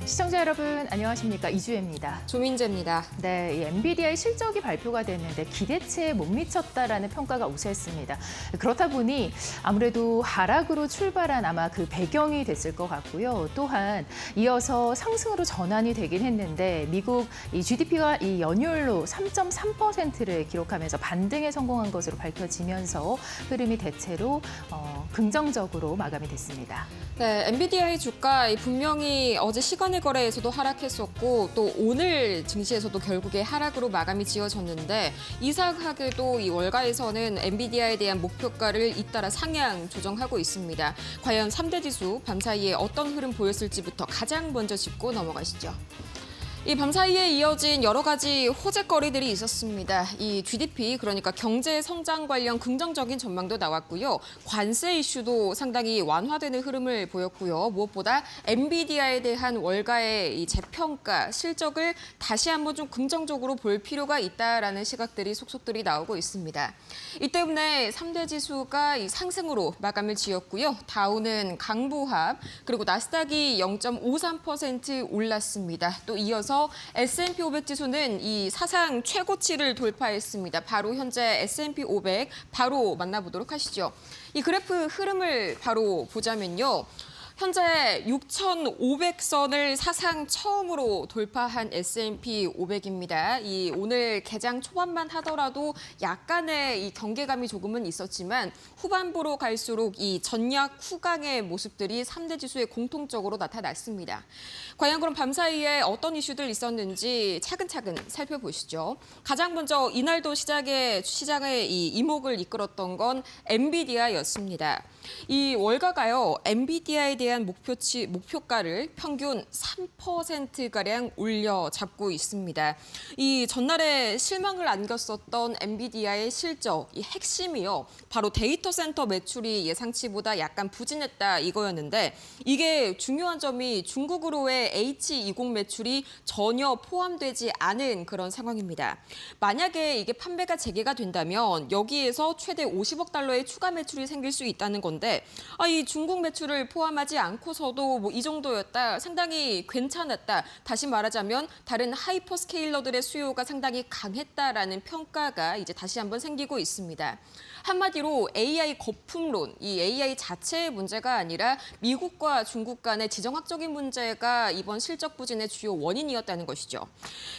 시청자 여러분 안녕하십니까, 이주혜입니다. 조민재입니다. 네, 이 엔비디아의 실적이 발표가 됐는데 기대치에 못 미쳤다라는 평가가 우세했습니다. 그렇다 보니 아무래도 하락으로 출발한 아마 그 배경이 됐을 것 같고요. 또한 이어서 상승으로 전환이 되긴 했는데 미국 이 GDP가 이 연율로 3.3%를 기록하면서 반등에 성공한 것으로 밝혀지면서 흐름이 대체로 긍정적으로 마감이 됐습니다. 네, 엔비디아의 주가 분명히 어제 시간의 거래에서도 하락했었고 또 오늘 증시에서도 결국에 하락으로 마감이 지어졌는데 이상하게도 이 월가에서는 엔비디아에 대한 목표가를 잇따라 상향 조정하고 있습니다. 과연 3대 지수 밤사이에 어떤 흐름 보였을지부터 가장 먼저 짚고 넘어가시죠. 이 밤사이에 이어진 여러 가지 호재거리들이 있었습니다. 이 GDP, 그러니까 경제 성장 관련 긍정적인 전망도 나왔고요. 관세 이슈도 상당히 완화되는 흐름을 보였고요. 무엇보다 엔비디아에 대한 월가의 이 재평가, 실적을 다시 한번 좀 긍정적으로 볼 필요가 있다라는 시각들이 속속들이 나오고 있습니다. 이 때문에 3대 지수가 이 상승으로 마감을 지었고요. 다우는 강보합, 그리고 나스닥이 0.53% 올랐습니다. 또 이어서 S&P 500 지수는 이 사상 최고치를 돌파했습니다. 바로 현재 S&P 500 바로 만나보도록 하시죠. 이 그래프 흐름을 바로 보자면요. 현재 6,500선을 사상 처음으로 돌파한 S&P 500입니다. 이 오늘 개장 초반만 하더라도 약간의 이 경계감이 조금은 있었지만 후반부로 갈수록 이 전략 후강의 모습들이 3대 지수에 공통적으로 나타났습니다. 과연 그럼 밤사이에 어떤 이슈들 있었는지 차근차근 살펴보시죠. 가장 먼저 이날도 시장의 이 이목을 이끌었던 건 엔비디아였습니다. 이 월가가요, 엔비디아에 대한 목표가를 평균 3%가량 올려 잡고 있습니다. 이 전날에 실망을 안겼었던 엔비디아의 실적, 이 핵심이요, 바로 데이터 센터 매출이 예상치보다 약간 부진했다 이거였는데 이게 중요한 점이 중국으로의 H20 매출이 전혀 포함되지 않은 그런 상황입니다. 만약에 이게 판매가 재개가 된다면 여기에서 최대 50억 달러의 추가 매출이 생길 수 있다는 건데 이 중국 매출을 포함하지 않고서도 뭐 이 정도였다, 상당히 괜찮았다. 다시 말하자면 다른 하이퍼스케일러들의 수요가 상당히 강했다라는 평가가 이제 다시 한번 생기고 있습니다. 한마디로 AI 거품론, 이 AI 자체의 문제가 아니라 미국과 중국 간의 지정학적인 문제가 이번 실적 부진의 주요 원인이었다는 것이죠.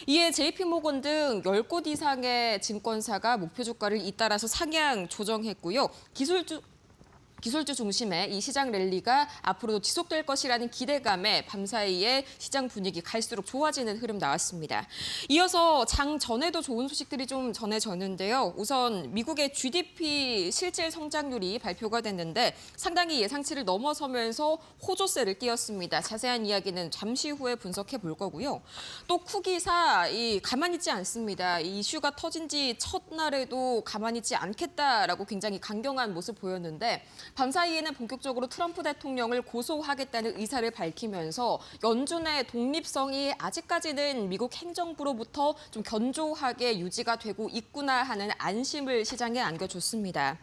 이에 JP모건 등 10곳 이상의 증권사가 목표 주가를 잇따라서 상향 조정했고요. 기술주 중심의 이 시장 랠리가 앞으로도 지속될 것이라는 기대감에 밤사이에 시장 분위기 갈수록 좋아지는 흐름 나왔습니다. 이어서 장 전에도 좋은 소식들이 좀 전해졌는데요. 우선 미국의 GDP 실질 성장률이 발표가 됐는데 상당히 예상치를 넘어서면서 호조세를 띄웠습니다. 자세한 이야기는 잠시 후에 분석해 볼 거고요. 또 쿠기사 가만히 있지 않습니다. 이 이슈가 터진 지 첫날에도 가만히 있지 않겠다라고 굉장히 강경한 모습 보였는데 밤사이에는 본격적으로 트럼프 대통령을 고소하겠다는 의사를 밝히면서 연준의 독립성이 아직까지는 미국 행정부로부터 좀 견조하게 유지가 되고 있구나 하는 안심을 시장에 안겨줬습니다.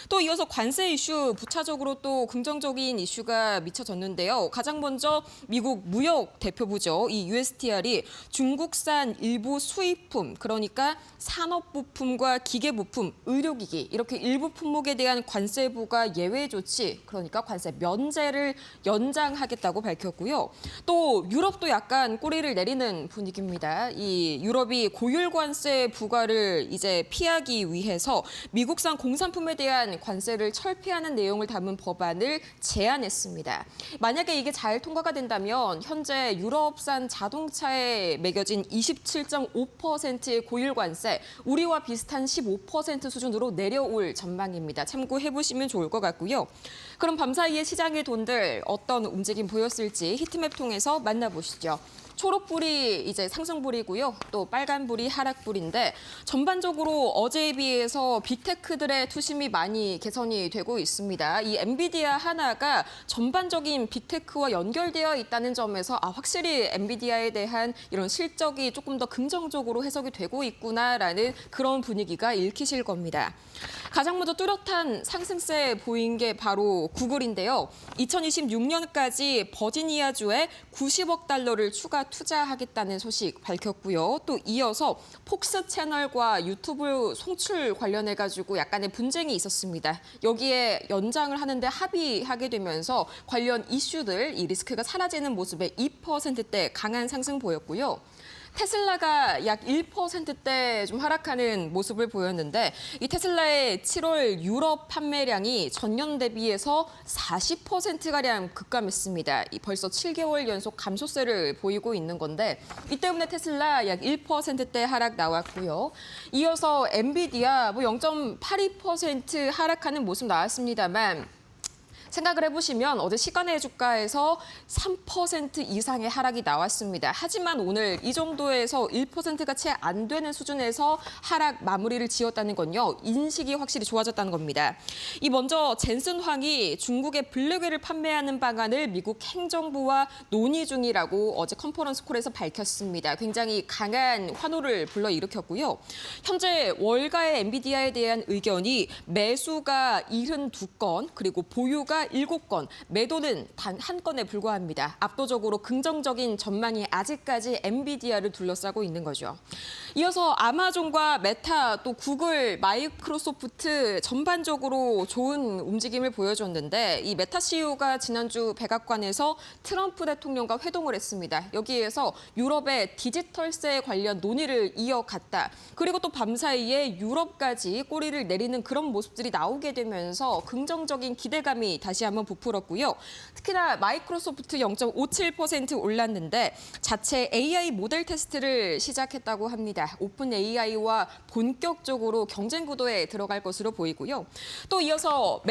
또 이어서 관세 이슈, 부차적으로 또 긍정적인 이슈가 미쳐졌는데요. 가장 먼저 미국 무역 대표부죠. 이 USTR이 중국산 일부 수입품, 그러니까 산업부품과 기계부품, 의료기기 이렇게 일부 품목에 대한 관세부가 예외 조치, 그러니까 관세 면제를 연장하겠다고 밝혔고요. 또 유럽도 약간 꼬리를 내리는 분위기입니다. 이 유럽이 고율 관세 부과를 이제 피하기 위해서 미국산 공산품에 대한 관세를 철폐하는 내용을 담은 법안을 제안했습니다. 만약에 이게 잘 통과가 된다면 현재 유럽산 자동차에 매겨진 27.5%의 고율 관세, 우리와 비슷한 15% 수준으로 내려올 전망입니다. 참고해보시면 좋을 것 같고요. 그럼 밤사이에 시장의 돈들 어떤 움직임 보였을지 히트맵 통해서 만나보시죠. 초록불이 이제 상승불이고요. 또 빨간불이 하락불인데 전반적으로 어제에 비해서 빅테크들의 투심이 많이 개선이 되고 있습니다. 이 엔비디아 하나가 전반적인 빅테크와 연결되어 있다는 점에서 확실히 엔비디아에 대한 이런 실적이 조금 더 긍정적으로 해석이 되고 있구나라는 그런 분위기가 읽히실 겁니다. 가장 먼저 뚜렷한 상승세 보인 게 바로 구글인데요. 2026년까지 버지니아주에 90억 달러를 추가 투자하겠다는 소식 밝혔고요. 또 이어서 폭스 채널과 유튜브 송출 관련해가지고 약간의 분쟁이 있었습니다. 여기에 연장을 하는데 합의하게 되면서 관련 이슈들, 이 리스크가 사라지는 모습에 2%대 강한 상승 보였고요. 테슬라가 약 1%대 좀 하락하는 모습을 보였는데 이 테슬라의 7월 유럽 판매량이 전년 대비해서 40%가량 급감했습니다. 벌써 7개월 연속 감소세를 보이고 있는 건데 이 때문에 테슬라 약 1%대 하락 나왔고요. 이어서 엔비디아 0.82% 하락하는 모습 나왔습니다만 생각을 해보시면 어제 시간의 주가에서 3% 이상의 하락이 나왔습니다. 하지만 오늘 이 정도에서 1%가 채 안 되는 수준에서 하락 마무리를 지었다는 건요. 인식이 확실히 좋아졌다는 겁니다. 이 먼저 젠슨 황이 중국의 블랙웨어를 판매하는 방안을 미국 행정부와 논의 중이라고 어제 컨퍼런스 콜에서 밝혔습니다. 굉장히 강한 환호를 불러일으켰고요. 현재 월가의 엔비디아에 대한 의견이 매수가 72건 그리고 보유가 7건, 매도는 단 1건에 불과합니다. 압도적으로 긍정적인 전망이 아직까지 엔비디아를 둘러싸고 있는 거죠. 이어서 아마존과 메타, 또 구글, 마이크로소프트 전반적으로 좋은 움직임을 보여줬는데 이 메타 CEO가 지난주 백악관에서 트럼프 대통령과 회동을 했습니다. 여기에서 유럽의 디지털세 관련 논의를 이어갔다. 그리고 또 밤사이에 유럽까지 꼬리를 내리는 그런 모습들이 나오게 되면서 긍정적인 기대감이 다시 한번 부풀었고요. 특히나 마이크로소프트 0.57% 올랐는데 자체 AI 모델 테스트를 시작했다고 합니다. 오픈 AI와 본격적으로 경쟁 구도에 들어갈 것으로 보이고요. 또 이어서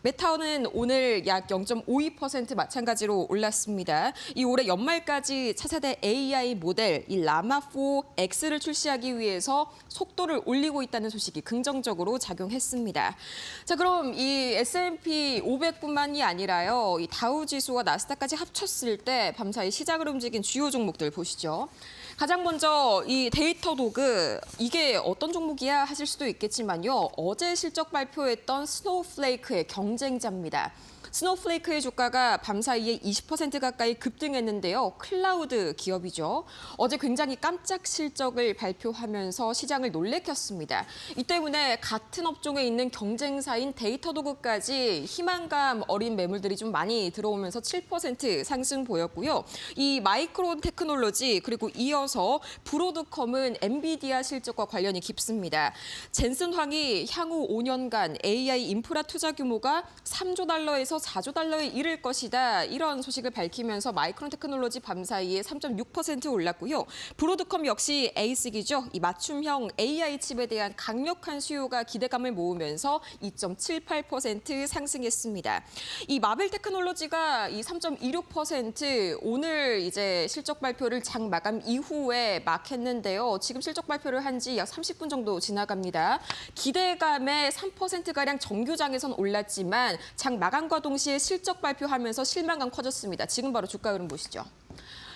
메타는 오늘 약 0.52% 마찬가지로 올랐습니다. 이 올해 연말까지 차세대 AI 모델 이 라마4X를 출시하기 위해서 속도를 올리고 있다는 소식이 긍정적으로 작용했습니다. 자, 그럼 이 S&P 500뿐만이 아니라요. 이 다우 지수와 나스닥까지 합쳤을 때 밤사이 시장을 움직인 주요 종목들 보시죠. 가장 먼저 이 데이터도그 이게 어떤 종목이야 하실 수도 있겠지만요. 어제 실적 발표했던 스노우플레이크의 경쟁자입니다. 스노우플레이크의 주가가 밤사이에 20% 가까이 급등했는데요. 클라우드 기업이죠. 어제 굉장히 깜짝 실적을 발표하면서 시장을 놀래켰습니다. 이 때문에 같은 업종에 있는 경쟁사인 데이터도그까지 희망감 어린 매물들이 좀 많이 들어오면서 7% 상승 보였고요. 이 마이크론 테크놀로지 그리고 이어서 브로드컴은 엔비디아 실적과 관련이 깊습니다. 젠슨 황이 향후 5년간 AI 인프라 투자 규모가 3조 달러에서 4조 달러에 이를 것이다. 이런 소식을 밝히면서 마이크론 테크놀로지 밤사이에 3.6% 올랐고요. 브로드컴 역시 에이식이죠. 이 맞춤형 AI 칩에 대한 강력한 수요가 기대감을 모으면서 2.78% 상승했습니다. 이 마벨 테크놀로지가 이 3.26% 오늘 이제 실적 발표를 장 마감 이후에 막 했는데요. 지금 실적 발표를 한 지 약 30분 정도 지나갑니다. 기대감에 3%가량 정규장에선 올랐지만 장 마감과 동시에 실적 발표하면서 실망감 커졌습니다. 지금 바로 주가 흐름 보시죠.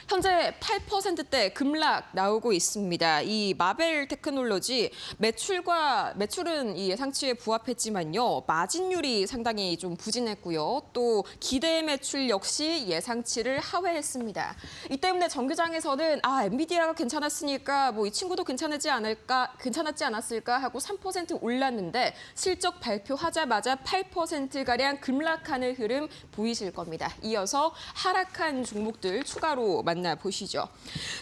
현재 8%대 급락 나오고 있습니다. 이 마벨 테크놀로지 매출은 이 예상치에 부합했지만요. 마진율이 상당히 좀 부진했고요. 또 기대 매출 역시 예상치를 하회했습니다. 이 때문에 정규장에서는 엔비디아가 괜찮았으니까 이 친구도 괜찮았지 않았을까 하고 3% 올랐는데 실적 발표하자마자 8%가량 급락하는 흐름 보이실 겁니다. 이어서 하락한 종목들 추가로 만나보시죠.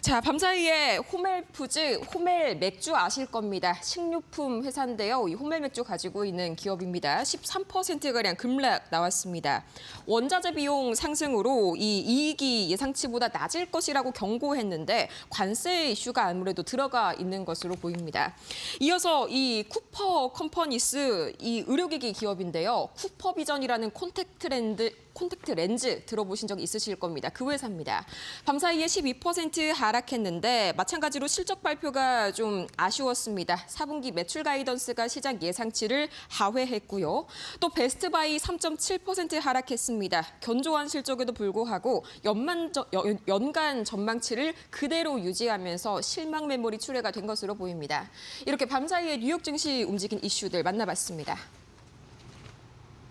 자, 밤사이에 호멜 맥주 아실 겁니다. 식료품 회사인데요. 이 호멜 맥주 가지고 있는 기업입니다. 13%가량 급락 나왔습니다. 원자재 비용 상승으로 이 이익이 예상치보다 낮을 것이라고 경고했는데 관세 이슈가 아무래도 들어가 있는 것으로 보입니다. 이어서 이 쿠퍼 컴퍼니스 이 의료기기 기업인데요. 쿠퍼비전이라는 콘택트 렌즈 들어보신 적 있으실 겁니다. 그 회사입니다. 밤사이에 12% 하락했는데 마찬가지로 실적 발표가 좀 아쉬웠습니다. 4분기 매출 가이던스가 시장 예상치를 하회했고요. 또 베스트바이 3.7% 하락했습니다. 견조한 실적에도 불구하고 연간 전망치를 그대로 유지하면서 실망 매물이 출회가 된 것으로 보입니다. 이렇게 밤사이에 뉴욕 증시 움직인 이슈들 만나봤습니다.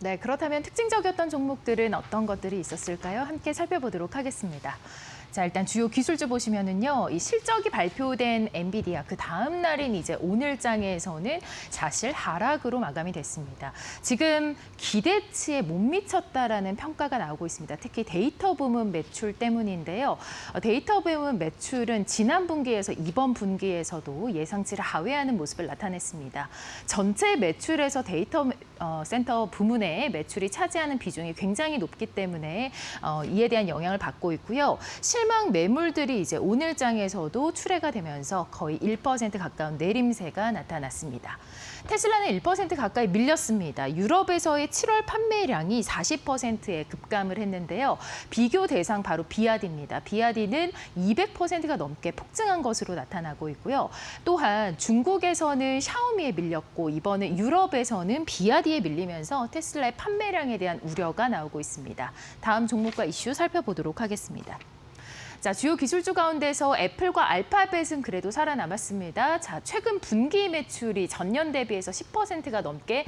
네, 그렇다면 특징적이었던 종목들은 어떤 것들이 있었을까요? 함께 살펴보도록 하겠습니다. 자, 일단 주요 기술주 보시면은요, 이 실적이 발표된 엔비디아 그 다음 날인 이제 오늘장에서는 사실 하락으로 마감이 됐습니다. 지금 기대치에 못 미쳤다라는 평가가 나오고 있습니다. 특히 데이터 부문 매출 때문인데요. 데이터 부문 매출은 지난 분기에서 이번 분기에서도 예상치를 하회하는 모습을 나타냈습니다. 전체 매출에서 데이터 센터 부문의 매출이 차지하는 비중이 굉장히 높기 때문에 이에 대한 영향을 받고 있고요. 실망 매물들이 이제 오늘장에서도 출회가 되면서 거의 1% 가까운 내림세가 나타났습니다. 테슬라는 1% 가까이 밀렸습니다. 유럽에서의 7월 판매량이 40%에 급감을 했는데요. 비교 대상 바로 비아디입니다. 비아디는 200%가 넘게 폭증한 것으로 나타나고 있고요. 또한 중국에서는 샤오미에 밀렸고 이번에 유럽에서는 비아디에 밀리면서 테슬라의 판매량에 대한 우려가 나오고 있습니다. 다음 종목과 이슈 살펴보도록 하겠습니다. 자, 주요 기술주 가운데서 애플과 알파벳은 그래도 살아남았습니다. 자, 최근 분기 매출이 전년 대비해서 10%가 넘게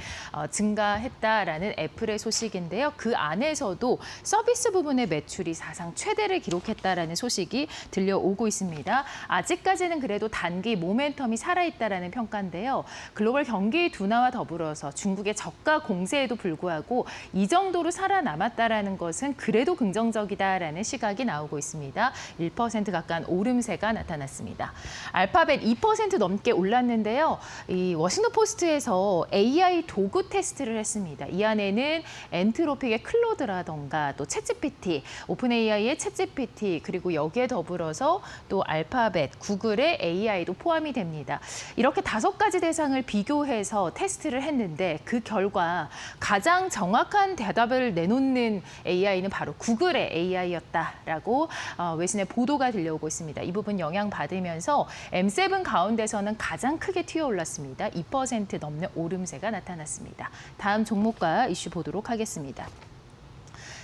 증가했다라는 애플의 소식인데요. 그 안에서도 서비스 부분의 매출이 사상 최대를 기록했다라는 소식이 들려오고 있습니다. 아직까지는 그래도 단기 모멘텀이 살아있다라는 평가인데요. 글로벌 경기 둔화와 더불어서 중국의 저가 공세에도 불구하고 이 정도로 살아남았다라는 것은 그래도 긍정적이다라는 시각이 나오고 있습니다. 1% 가까운 오름세가 나타났습니다. 알파벳 2% 넘게 올랐는데요. 이 워싱턴 포스트에서 AI 도구 테스트를 했습니다. 이 안에는 엔트로픽의 클로드라던가 또 챗GPT, 오픈 AI의 챗GPT 그리고 여기에 더불어서 또 알파벳, 구글의 AI도 포함이 됩니다. 이렇게 5가지 대상을 비교해서 테스트를 했는데 그 결과 가장 정확한 대답을 내놓는 AI는 바로 구글의 AI였다라고 외신의 보도가 들려오고 있습니다. 이 부분 영향받으면서 M7 가운데서는 가장 크게 튀어올랐습니다. 2% 넘는 오름세가 나타났습니다. 다음 종목과 이슈 보도록 하겠습니다.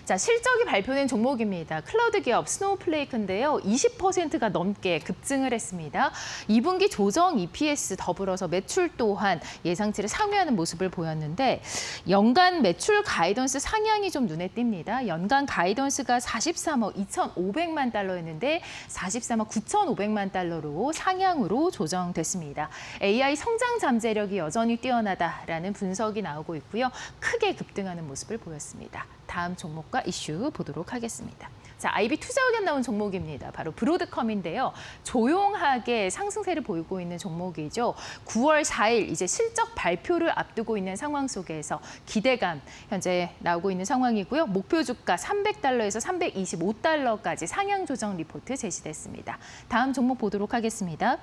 자, 실적이 발표된 종목입니다. 클라우드 기업 스노우플레이크인데요. 20%가 넘게 급증을 했습니다. 2분기 조정 EPS 더불어서 매출 또한 예상치를 상회하는 모습을 보였는데 연간 매출 가이던스 상향이 좀 눈에 띕니다. 연간 가이던스가 43억 2,500만 달러였는데 43억 9,500만 달러로 상향으로 조정됐습니다. AI 성장 잠재력이 여전히 뛰어나다라는 분석이 나오고 있고요. 크게 급등하는 모습을 보였습니다. 다음 종목과 이슈 보도록 하겠습니다. 자, IB 투자 의견 나온 종목입니다. 바로 브로드컴인데요. 조용하게 상승세를 보이고 있는 종목이죠. 9월 4일 이제 실적 발표를 앞두고 있는 상황 속에서 기대감 현재 나오고 있는 상황이고요. 목표 주가 300달러에서 325달러까지 상향 조정 리포트 제시됐습니다. 다음 종목 보도록 하겠습니다.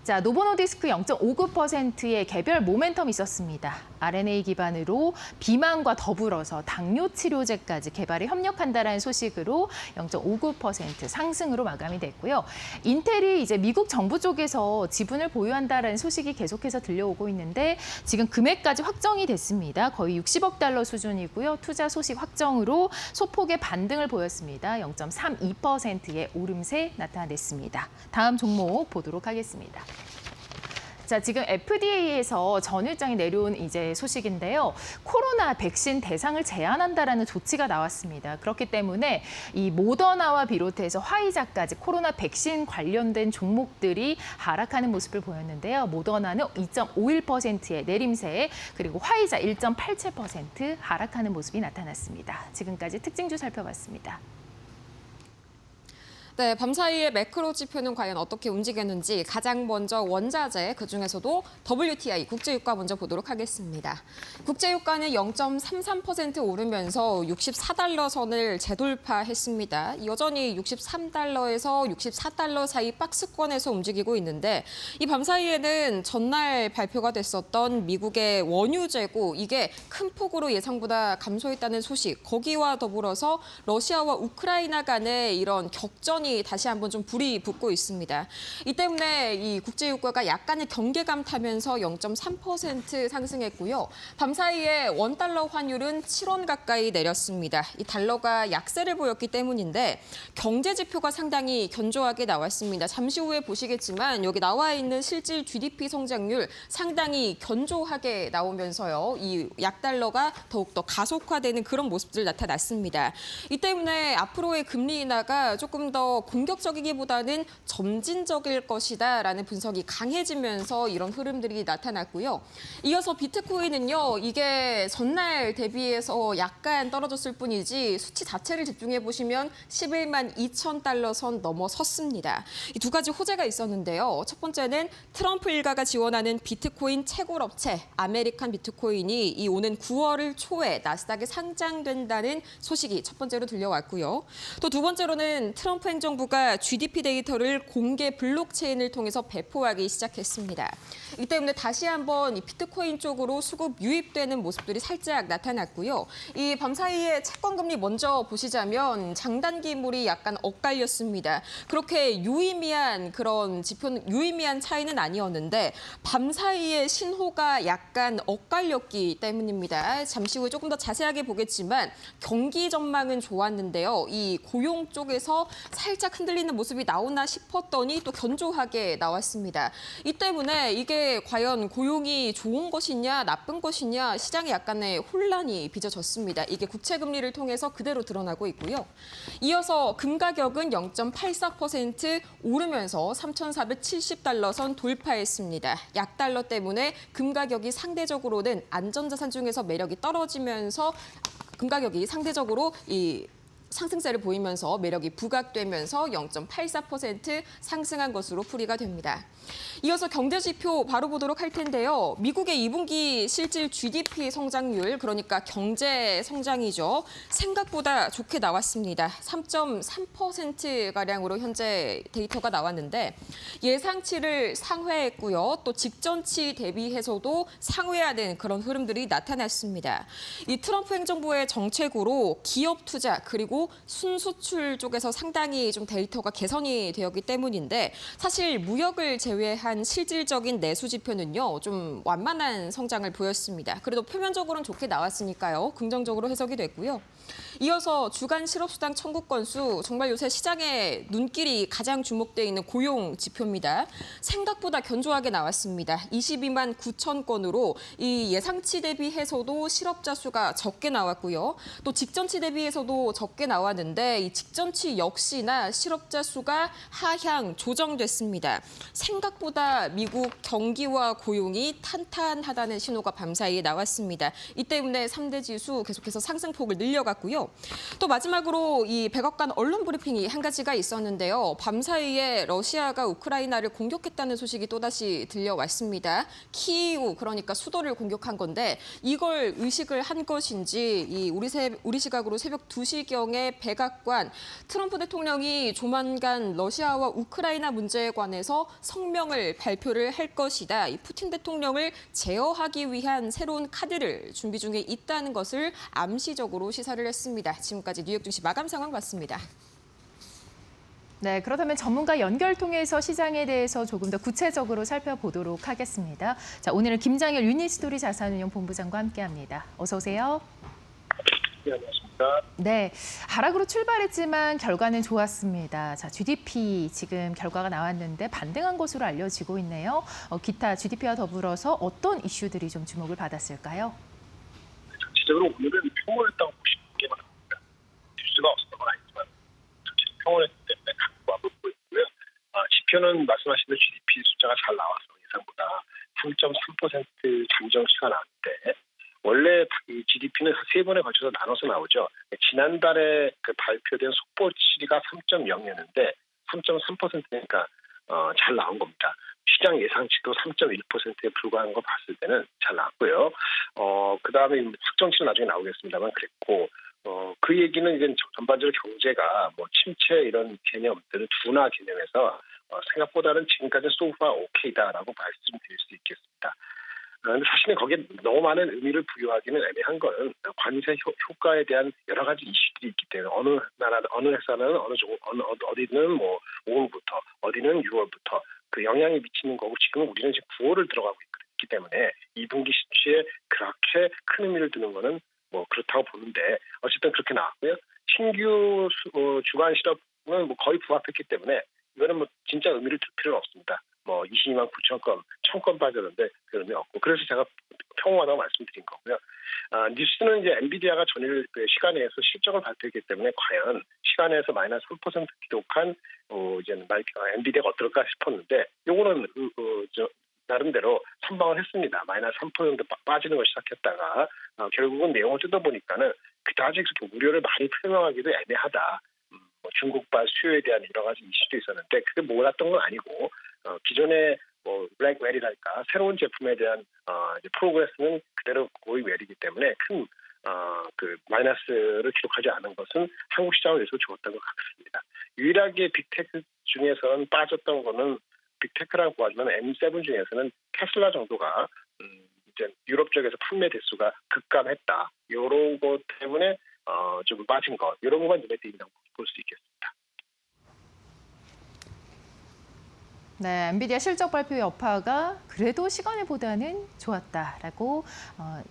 자, 노보노디스크 0.59%의 개별 모멘텀이 있었습니다. RNA 기반으로 비만과 더불어서 당뇨 치료제까지 개발에 협력한다라는 소식으로 0.59% 상승으로 마감이 됐고요. 인텔이 이제 미국 정부 쪽에서 지분을 보유한다라는 소식이 계속해서 들려오고 있는데 지금 금액까지 확정이 됐습니다. 거의 60억 달러 수준이고요. 투자 소식 확정으로 소폭의 반등을 보였습니다. 0.32%의 오름세 나타냈습니다. 다음 종목 보도록 하겠습니다. 자, 지금 FDA에서 전일장에 내려온 이제 소식인데요. 코로나 백신 대상을 제한한다라는 조치가 나왔습니다. 그렇기 때문에 이 모더나와 비롯해서 화이자까지 코로나 백신 관련된 종목들이 하락하는 모습을 보였는데요. 모더나는 2.51%의 내림세, 그리고 화이자 1.87% 하락하는 모습이 나타났습니다. 지금까지 특징주 살펴봤습니다. 네, 밤사이의 매크로 지표는 과연 어떻게 움직였는지 가장 먼저 원자재, 그중에서도 WTI 국제유가 먼저 보도록 하겠습니다. 국제유가는 0.33% 오르면서 64달러 선을 재돌파했습니다. 여전히 63달러에서 64달러 사이 박스권에서 움직이고 있는데 이 밤사이에는 전날 발표가 됐었던 미국의 원유 재고 이게 큰 폭으로 예상보다 감소했다는 소식, 거기와 더불어서 러시아와 우크라이나 간의 이런 격전이 여전히 다시 한번 좀 불이 붙고 있습니다. 이 때문에 이 국제유가가 약간의 경계감 타면서 0.3% 상승했고요. 밤사이에 원달러 환율은 7원 가까이 내렸습니다. 이 달러가 약세를 보였기 때문인데 경제 지표가 상당히 견조하게 나왔습니다. 잠시 후에 보시겠지만 여기 나와 있는 실질 GDP 성장률 상당히 견조하게 나오면서요. 이 약달러가 더욱더 가속화되는 그런 모습들 나타났습니다. 이 때문에 앞으로의 금리 인하가 조금 더 공격적이기보다는 점진적일 것이다라는 분석이 강해지면서 이런 흐름들이 나타났고요. 이어서 비트코인은요. 이게 전날 대비해서 약간 떨어졌을 뿐이지 수치 자체를 집중해 보시면 11만 2천 달러 선 넘어섰습니다. 이 두 가지 호재가 있었는데요. 첫 번째는 트럼프 일가가 지원하는 비트코인 채굴 업체 아메리칸 비트코인이 이 오는 9월 초에 나스닥에 상장된다는 소식이 첫 번째로 들려왔고요. 또 두 번째로는 트럼프 행정부가 GDP 데이터를 공개 블록체인을 통해서 배포하기 시작했습니다. 이 때문에 다시 한번 이 비트코인 쪽으로 수급 유입되는 모습들이 살짝 나타났고요. 이 밤사이에 채권 금리 먼저 보시자면 장단기물이 약간 엇갈렸습니다. 그렇게 유의미한 그런 유의미한 차이는 아니었는데 밤사이에 신호가 약간 엇갈렸기 때문입니다. 잠시 후에 조금 더 자세하게 보겠지만 경기 전망은 좋았는데요. 이 고용 쪽에서 살짝 흔들리는 모습이 나오나 싶었더니 또 견조하게 나왔습니다. 이 때문에 이게 과연 고용이 좋은 것이냐 나쁜 것이냐 시장에 약간의 혼란이 빚어졌습니다. 이게 국채금리를 통해서 그대로 드러나고 있고요. 이어서 금 가격은 0.84% 오르면서 3,470달러 선 돌파했습니다. 약달러 때문에 금 가격이 상대적으로는 안전자산 중에서 매력이 떨어지면서 금 가격이 상대적으로 이 상승세를 보이면서 매력이 부각되면서 0.84% 상승한 것으로 풀이가 됩니다. 이어서 경제지표 바로 보도록 할 텐데요. 미국의 2분기 실질 GDP 성장률, 그러니까 경제 성장이죠. 생각보다 좋게 나왔습니다. 3.3%가량으로 현재 데이터가 나왔는데 예상치를 상회했고요. 또 직전치 대비해서도 상회하는 그런 흐름들이 나타났습니다. 이 트럼프 행정부의 정책으로 기업 투자 그리고 순수출 쪽에서 상당히 좀 데이터가 개선이 되었기 때문인데 사실 무역을 제외한 실질적인 내수 지표는요. 좀 완만한 성장을 보였습니다. 그래도 표면적으로는 좋게 나왔으니까요. 긍정적으로 해석이 됐고요. 이어서 주간 실업수당 청구 건수 정말 요새 시장의 눈길이 가장 주목되어 있는 고용 지표입니다. 생각보다 견조하게 나왔습니다. 22만 9천 건으로 이 예상치 대비해서도 실업자 수가 적게 나왔고요. 또 직전치 대비해서도 적게 나왔는데 이 직전치 역시나 실업자 수가 하향 조정됐습니다. 생각보다 미국 경기와 고용이 탄탄하다는 신호가 밤사이에 나왔습니다. 이 때문에 3대 지수 계속해서 상승폭을 늘려갔고요. 또 마지막으로 이 백악관 언론 브리핑이 한 가지가 있었는데요. 밤사이에 러시아가 우크라이나를 공격했다는 소식이 또다시 들려왔습니다. 키이우, 그러니까 수도를 공격한 건데 이걸 의식을 한 것인지 우리 시각으로 새벽 2시경에 백악관 트럼프 대통령이 조만간 러시아와 우크라이나 문제에 관해서 성명을 발표를 할 것이다. 이 푸틴 대통령을 제어하기 위한 새로운 카드를 준비 중에 있다는 것을 암시적으로 시사를 했습니다. 지금까지 뉴욕 증시 마감 상황 봤습니다. 네, 그렇다면 전문가 연결 통해서 시장에 대해서 조금 더 구체적으로 살펴보도록 하겠습니다. 자, 오늘은 김장일 유니스토리 자산운용 본부장과 함께합니다. 어서 오세요. 네, 안녕하십니까. 네, 하락으로 출발했지만 결과는 좋았습니다. 자, GDP 지금 결과가 나왔는데 반등한 것으로 알려지고 있네요. 기타 GDP와 더불어서 어떤 이슈들이 좀 주목을 받았을까요? 전체적으로 오늘은 평온했다고 보시는 게 맞습니다. 뉴스가 없었던 건 아니지만 전체적으로 평온했기 때문에 강보합을 보였고요. 지표는 말씀하신 대로 GDP 숫자가 잘 나와서 예상보다 3.3% 잠정치가 나왔는데 원래 이 GDP는 세 번에 걸쳐서 나눠서 나오죠. 지난달에 발표된 속보치가 3.0이었는데 3.3%니까 잘 나온 겁니다. 시장 예상치도 3.1%에 불과한 거 봤을 때는 잘 나왔고요. 그다음에 확정치는 나중에 나오겠습니다만 그랬고 그 얘기는 이제 전반적으로 경제가 뭐 침체 이런 개념들을 둔화 개념에서 생각보다는 지금까지 소파 오케이다라고 말씀드릴 수 있겠습니다. 그런데 사실은 거기에 너무 많은 의미를 부여하기는 애매한 거는 관세 효과에 대한 여러 가지 이슈들이 있기 때문에 어느 회사는 어디는 뭐 5월부터 어디는 6월부터 그 영향이 미치는 거고 지금 우리는 지금 9월을 들어가고 있기 때문에 2분기 수치에 그렇게 큰 의미를 두는 거는 뭐 그렇다고 보는데 어쨌든 그렇게 나왔고요. 신규 주간 실업은 뭐 거의 부합했기 때문에 이거는 뭐 진짜 의미를 둘 필요는 없습니다. 뭐 22만 9천 건, 1,000건 빠졌는데 그 의미 없고 그래서 제가 평온하다고 말씀드린 거고요. 뉴스는 이제 엔비디아가 전일 그 시간에서 실적을 발표했기 때문에 과연 시간에서 마이너스 3% 기록한 이제 엔비디아가 어떨까 싶었는데 요거는 나름대로 선방을 했습니다. 마이너스 3% 빠지는 걸 시작했다가 결국은 내용을 뜯어보니까는 그다지 그렇게 우려를 많이 표명하기도 애매하다. 뭐 중국발 수요에 대한 여러 가지 이슈도 있었는데 그게 몰랐던 건 아니고 기존의 뭐 블랙웰이랄까 새로운 제품에 대한 이제 프로그레스는 그대로 고이 웰이기 때문에 큰 그 마이너스를 기록하지 않은 것은 한국 시장을 위해서 좋았던 것 같습니다. 유일하게 빅테크 중에서는 빠졌던 거는 빅테크라고 보지만 M7 중에서는 테슬라 정도가 이제 유럽 쪽에서 판매 대수가 급감했다. 이런 것 때문에 좀 빠진 것 이런 것만 눈에 띄는다고 볼 수 있겠습니다. 네, 엔비디아 실적 발표 여파가 그래도 시간에보다는 좋았다라고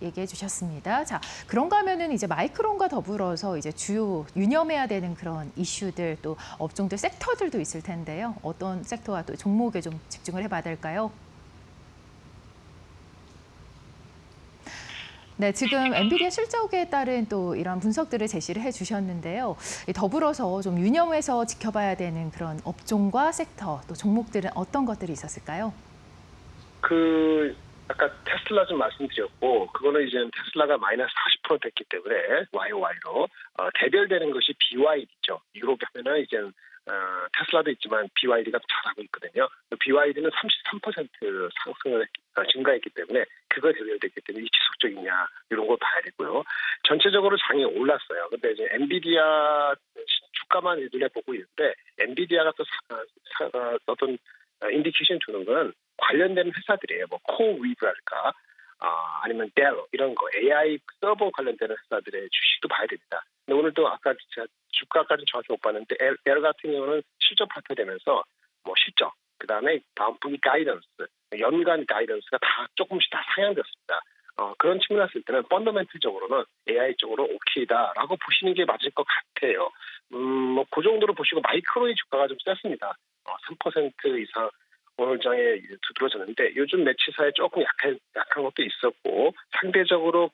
얘기해 주셨습니다. 자, 그런가 하면은 이제 마이크론과 더불어서 이제 주요 유념해야 되는 그런 이슈들 또 업종들 섹터들도 있을 텐데요. 어떤 섹터와 또 종목에 좀 집중을 해봐야 될까요? 네, 지금 엔비디아 실적에 따른 또 이런 분석들을 제시를 해주셨는데요. 더불어서 좀 유념해서 지켜봐야 되는 그런 업종과 sek터 또 종목들은 어떤 것들이 있었을까요? 아까 테슬라 좀 말씀드렸고 그거는 이제 테슬라가 마이너스 40% 됐기 때문에 YOY로 대별되는 것이 BYD죠. 유럽에 하면은 이제 테슬라도 있지만 BYD가 잘하고 있거든요. BYD는 33% 증가했기 때문에 그거 대별됐기 때문에 이 지속적이냐 이런 걸 봐야 되고요. 전체적으로 장이 올랐어요. 근데 이제 엔비디아 주가만 눈에 보고 있는데 엔비디아가 또 어떤 인디케이션 주는 건 관련된 회사들이에요. 뭐 코위브랄까 아니면 델 이런 거 AI 서버 관련되는 회사들의 주식도 봐야 됩니다. 근데 오늘도 아까 제가 주가까지 정확히 못 봤는데 델 같은 경우는 실적 발표되면서 뭐 실적 그다음에 다음 분기 가이던스 연간 가이던스가 다 조금씩 다 상향됐습니다. 그런 측면에서 봤을 때는 펀더멘틀적으로는 AI 쪽으로 오케이다라고 보시는 게 맞을 것 같아요. 뭐 그 정도로 보시고 마이크론의 주가가 좀 셌습니다. 3% 이상 오늘 장에 두드러졌는데 요즘 매치사에 조금 약한 것도 있었고 상대적으로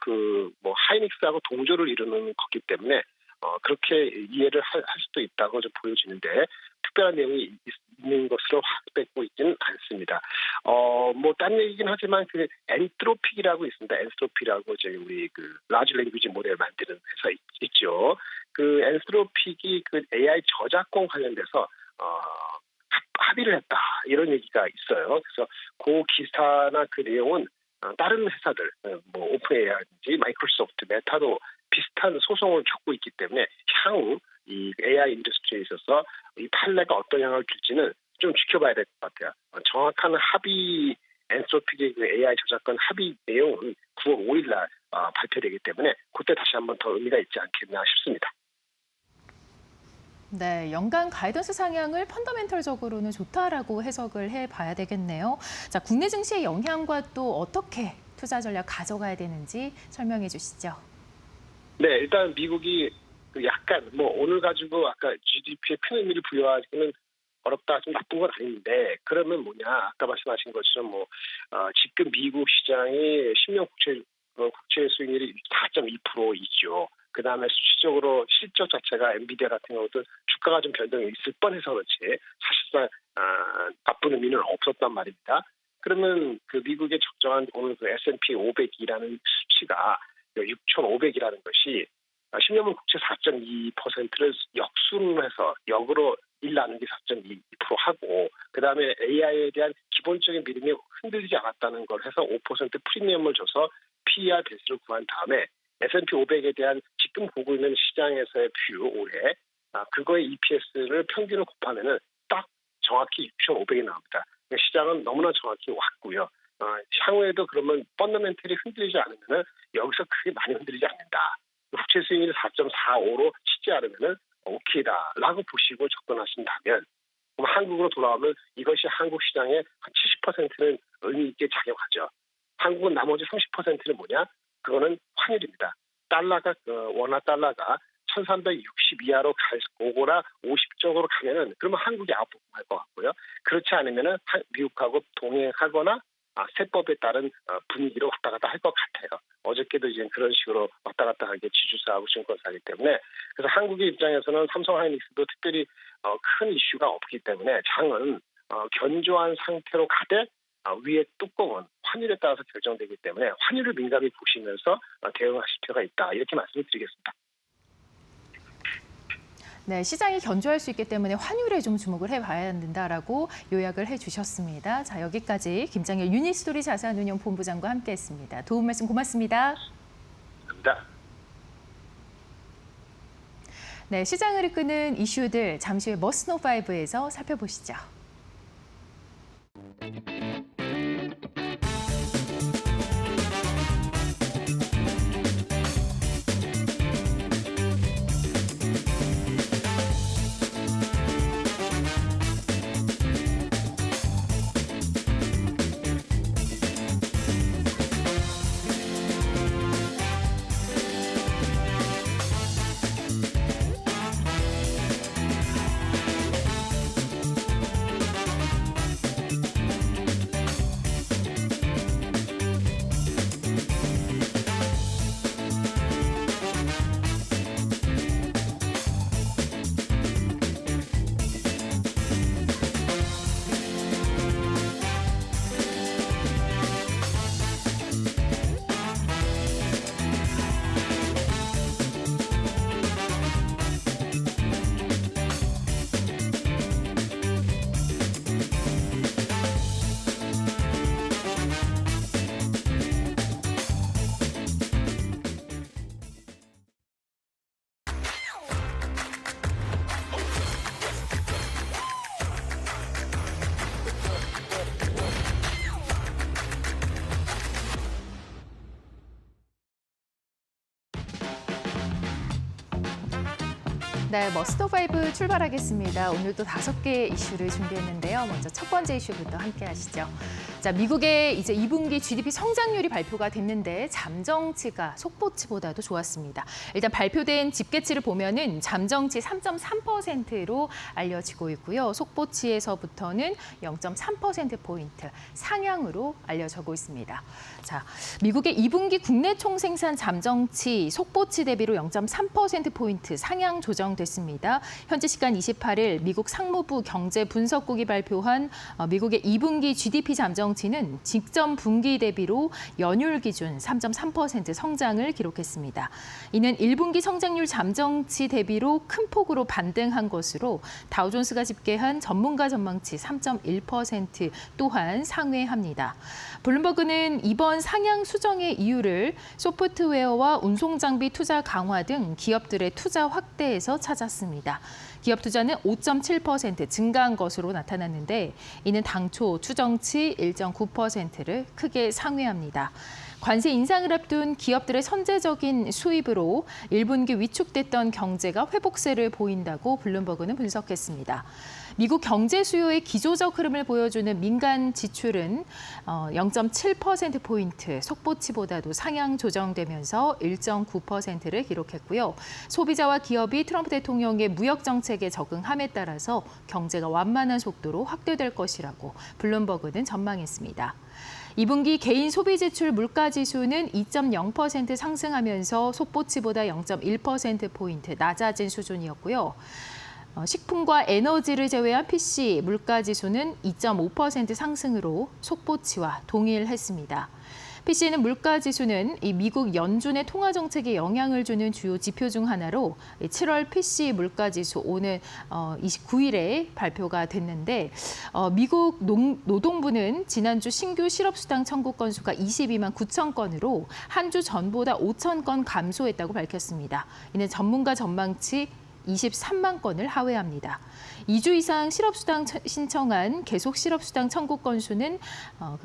뭐 하이닉스하고 동조를 이루는 거기 때문에 그렇게 이해를 할 수도 있다고 좀 보여지는데 특별한 내용이 있는 것으로 확대되고 있지는 않습니다. 뭐 딴 얘기긴 하지만 그 엔트로픽이라고 있습니다. 엔트로픽이라고 저희 우리 그 라지 랭귀지 모델 만드는 회사 있죠. 그 엔트로픽이 그 AI 저작권 관련돼서 합의를 했다 이런 얘기가 있어요. 그래서 그 기사나 그 내용은 다른 회사들 뭐 오픈 AI인지 마이크로소프트, 메타도 비슷한 소송을 겪고 있기 때문에 향후 이 AI 인더스트리에 있어서 이 판례가 어떤 영향을 줄지는 좀 지켜봐야 될 것 같아요. 정확한 합의 엔트로픽의 그 AI 저작권 합의 내용은 9월 5일 날 발표되기 때문에 그때 다시 한번 더 의미가 있지 않겠나 싶습니다. 네, 연간 가이던스 상향을 펀더멘털적으로는 좋다라고 해석을 해봐야 되겠네요. 자, 국내 증시의 영향과 또 어떻게 투자 전략 가져가야 되는지 설명해 주시죠. 네, 일단 미국이 약간 뭐 오늘 가지고 아까 GDP에 큰 의미를 부여하기는 어렵다, 좀 나쁜 건 아닌데 그러면 뭐냐? 아까 말씀하신 것처럼 뭐 지금 미국 시장이 10년 국채 수익률이 4.2%이죠. 그 다음에 수치적으로 실적 자체가 엔비디아 같은 경우도 주가가 좀 변동이 있을 뻔해서 그렇지 사실상 나쁜 의미는 없었단 말입니다. 그러면 그 미국의 적정한 오늘 그 S&P 500이라는 수치가 6,500이라는 것이 10년물 국채 4.2%를 역순해서 역으로 1 나누기 4.2% 하고 그다음에 AI에 대한 기본적인 믿음이 흔들리지 않았다는 걸 해서 5% 프리미엄을 줘서 PER 배수를 구한 다음에 S&P 500에 대한 지금 보고 있는 시장에서의 뷰 올해 그거의 EPS를 평균을 곱하면은 딱 정확히 6,500이 나옵니다. 시장은 너무나 정확히 왔고요. 향후에도 그러면 펀더멘털이 흔들리지 않으면은 여기서 크게 많이 흔들리지 않는다. 국채 수익률이 4.45로 치지 않으면은 오케이다라고 보시고 접근하신다면 그럼 한국으로 돌아오면 이것이 한국 시장의 한 70%는 의미 있게 작용하죠. 한국은 나머지 30%는 뭐냐? 그거는 환율입니다. 원화 달러가 1360 이하로 오거나 50 쪽으로 가면은 그러면 한국이 아웃퍼폼할 것 같고요. 그렇지 않으면은 미국하고 동행하거나 세법에 따른 분위기로 왔다 갔다 할 것 같아요. 어저께도 이제 그런 식으로 왔다 갔다 하게 지주사하고 증권사이기 때문에 그래서 한국의 입장에서는 삼성하이닉스도 특별히 큰 이슈가 없기 때문에 장은 견조한 상태로 가되 위에 뚜껑은 환율에 따라서 결정되기 때문에 환율을 민감히 보시면서 대응하실 필요가 있다. 이렇게 말씀을 드리겠습니다. 네, 시장이 견조할 수 있기 때문에 환율에 좀 주목을 해봐야 된다라고 요약을 해주셨습니다. 자, 여기까지 김장일 유니스토리 자산운용 본부장과 함께했습니다. 도움 말씀 고맙습니다. 감사합니다. 네, 시장을 이끄는 이슈들 잠시 후에 머스노5에서 살펴보시죠. 네, 머스터5 출발하겠습니다. 오늘도 5개의 이슈를 준비했는데요. 먼저 첫 번째 이슈부터 함께 하시죠. 자, 미국의 이제 2분기 GDP 성장률이 발표가 됐는데 잠정치가 속보치보다도 좋았습니다. 일단 발표된 집계치를 보면은 잠정치 3.3%로 알려지고 있고요. 속보치에서부터는 0.3%포인트 상향으로 알려지고 있습니다. 자, 미국의 2분기 국내 총생산 잠정치 속보치 대비로 0.3%포인트 상향 조정됐습니다. 현지 시간 28일 미국 상무부 경제분석국이 발표한 미국의 2분기 GDP 잠정치는 직전 분기 대비로 연율 기준 3.3% 성장을 기록했습니다. 이는 1분기 성장률 잠정치 대비로 큰 폭으로 반등한 것으로 다우존스가 집계한 전문가 전망치 3.1% 또한 상회합니다. 블룸버그는 이번 상향 수정의 이유를 소프트웨어와 운송장비 투자 강화 등 기업들의 투자 확대에서 찾았습니다. 기업 투자는 5.7% 증가한 것으로 나타났는데 이는 당초 추정치 1.9%를 크게 상회합니다. 관세 인상을 앞둔 기업들의 선제적인 수입으로 1분기 위축됐던 경제가 회복세를 보인다고 블룸버그는 분석했습니다. 미국 경제 수요의 기조적 흐름을 보여주는 민간 지출은 0.7%포인트 속보치보다도 상향 조정되면서 1.9%를 기록했고요. 소비자와 기업이 트럼프 대통령의 무역 정책에 적응함에 따라서 경제가 완만한 속도로 확대될 것이라고 블룸버그는 전망했습니다. 2분기 개인 소비 지출 물가 지수는 2.0% 상승하면서 속보치보다 0.1%포인트 낮아진 수준이었고요. 식품과 에너지를 제외한 PC 물가 지수는 2.5% 상승으로 속보치와 동일했습니다. PC는 물가 지수는 이 미국 연준의 통화 정책에 영향을 주는 주요 지표 중 하나로 7월 PC 물가 지수 오늘 29일에 발표가 됐는데 미국 노동부는 지난주 신규 실업수당 청구 건수가 22만 9천 건으로 한 주 전보다 5천 건 감소했다고 밝혔습니다. 이는 전문가 전망치 23만 건을 하회합니다. 2주 이상 실업수당 신청한 계속 실업수당 청구 건수는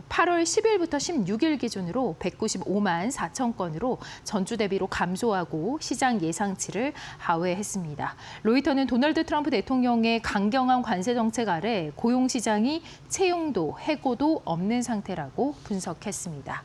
8월 10일부터 16일 기준으로 195만 4천 건으로 전주 대비로 감소하고 시장 예상치를 하회했습니다. 로이터는 도널드 트럼프 대통령의 강경한 관세 정책 아래 고용시장이 채용도, 해고도 없는 상태라고 분석했습니다.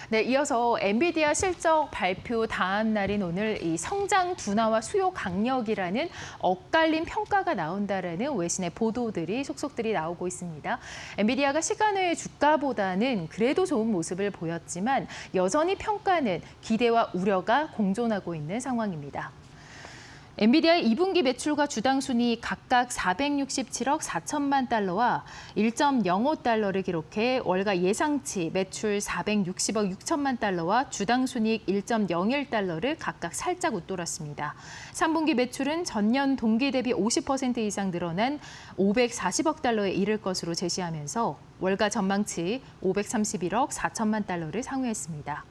네, 이어서 엔비디아 실적 발표 다음 날인 오늘 이 성장 둔화와 수요 강력이라는 엇갈린 평가가 나온다라는 외신의 보도들이 속속들이 나오고 있습니다. 엔비디아가 시간 외의 주가보다는 그래도 좋은 모습을 보였지만 여전히 평가는 기대와 우려가 공존하고 있는 상황입니다. 엔비디아의 2분기 매출과 주당 순이익 각각 467억 4천만 달러와 1.05달러를 기록해 월가 예상치 매출 460억 6천만 달러와 주당 순이익 1.01달러를 각각 살짝 웃돌았습니다. 3분기 매출은 전년 동기 대비 50% 이상 늘어난 540억 달러에 이를 것으로 제시하면서 월가 전망치 531억 4천만 달러를 상회했습니다.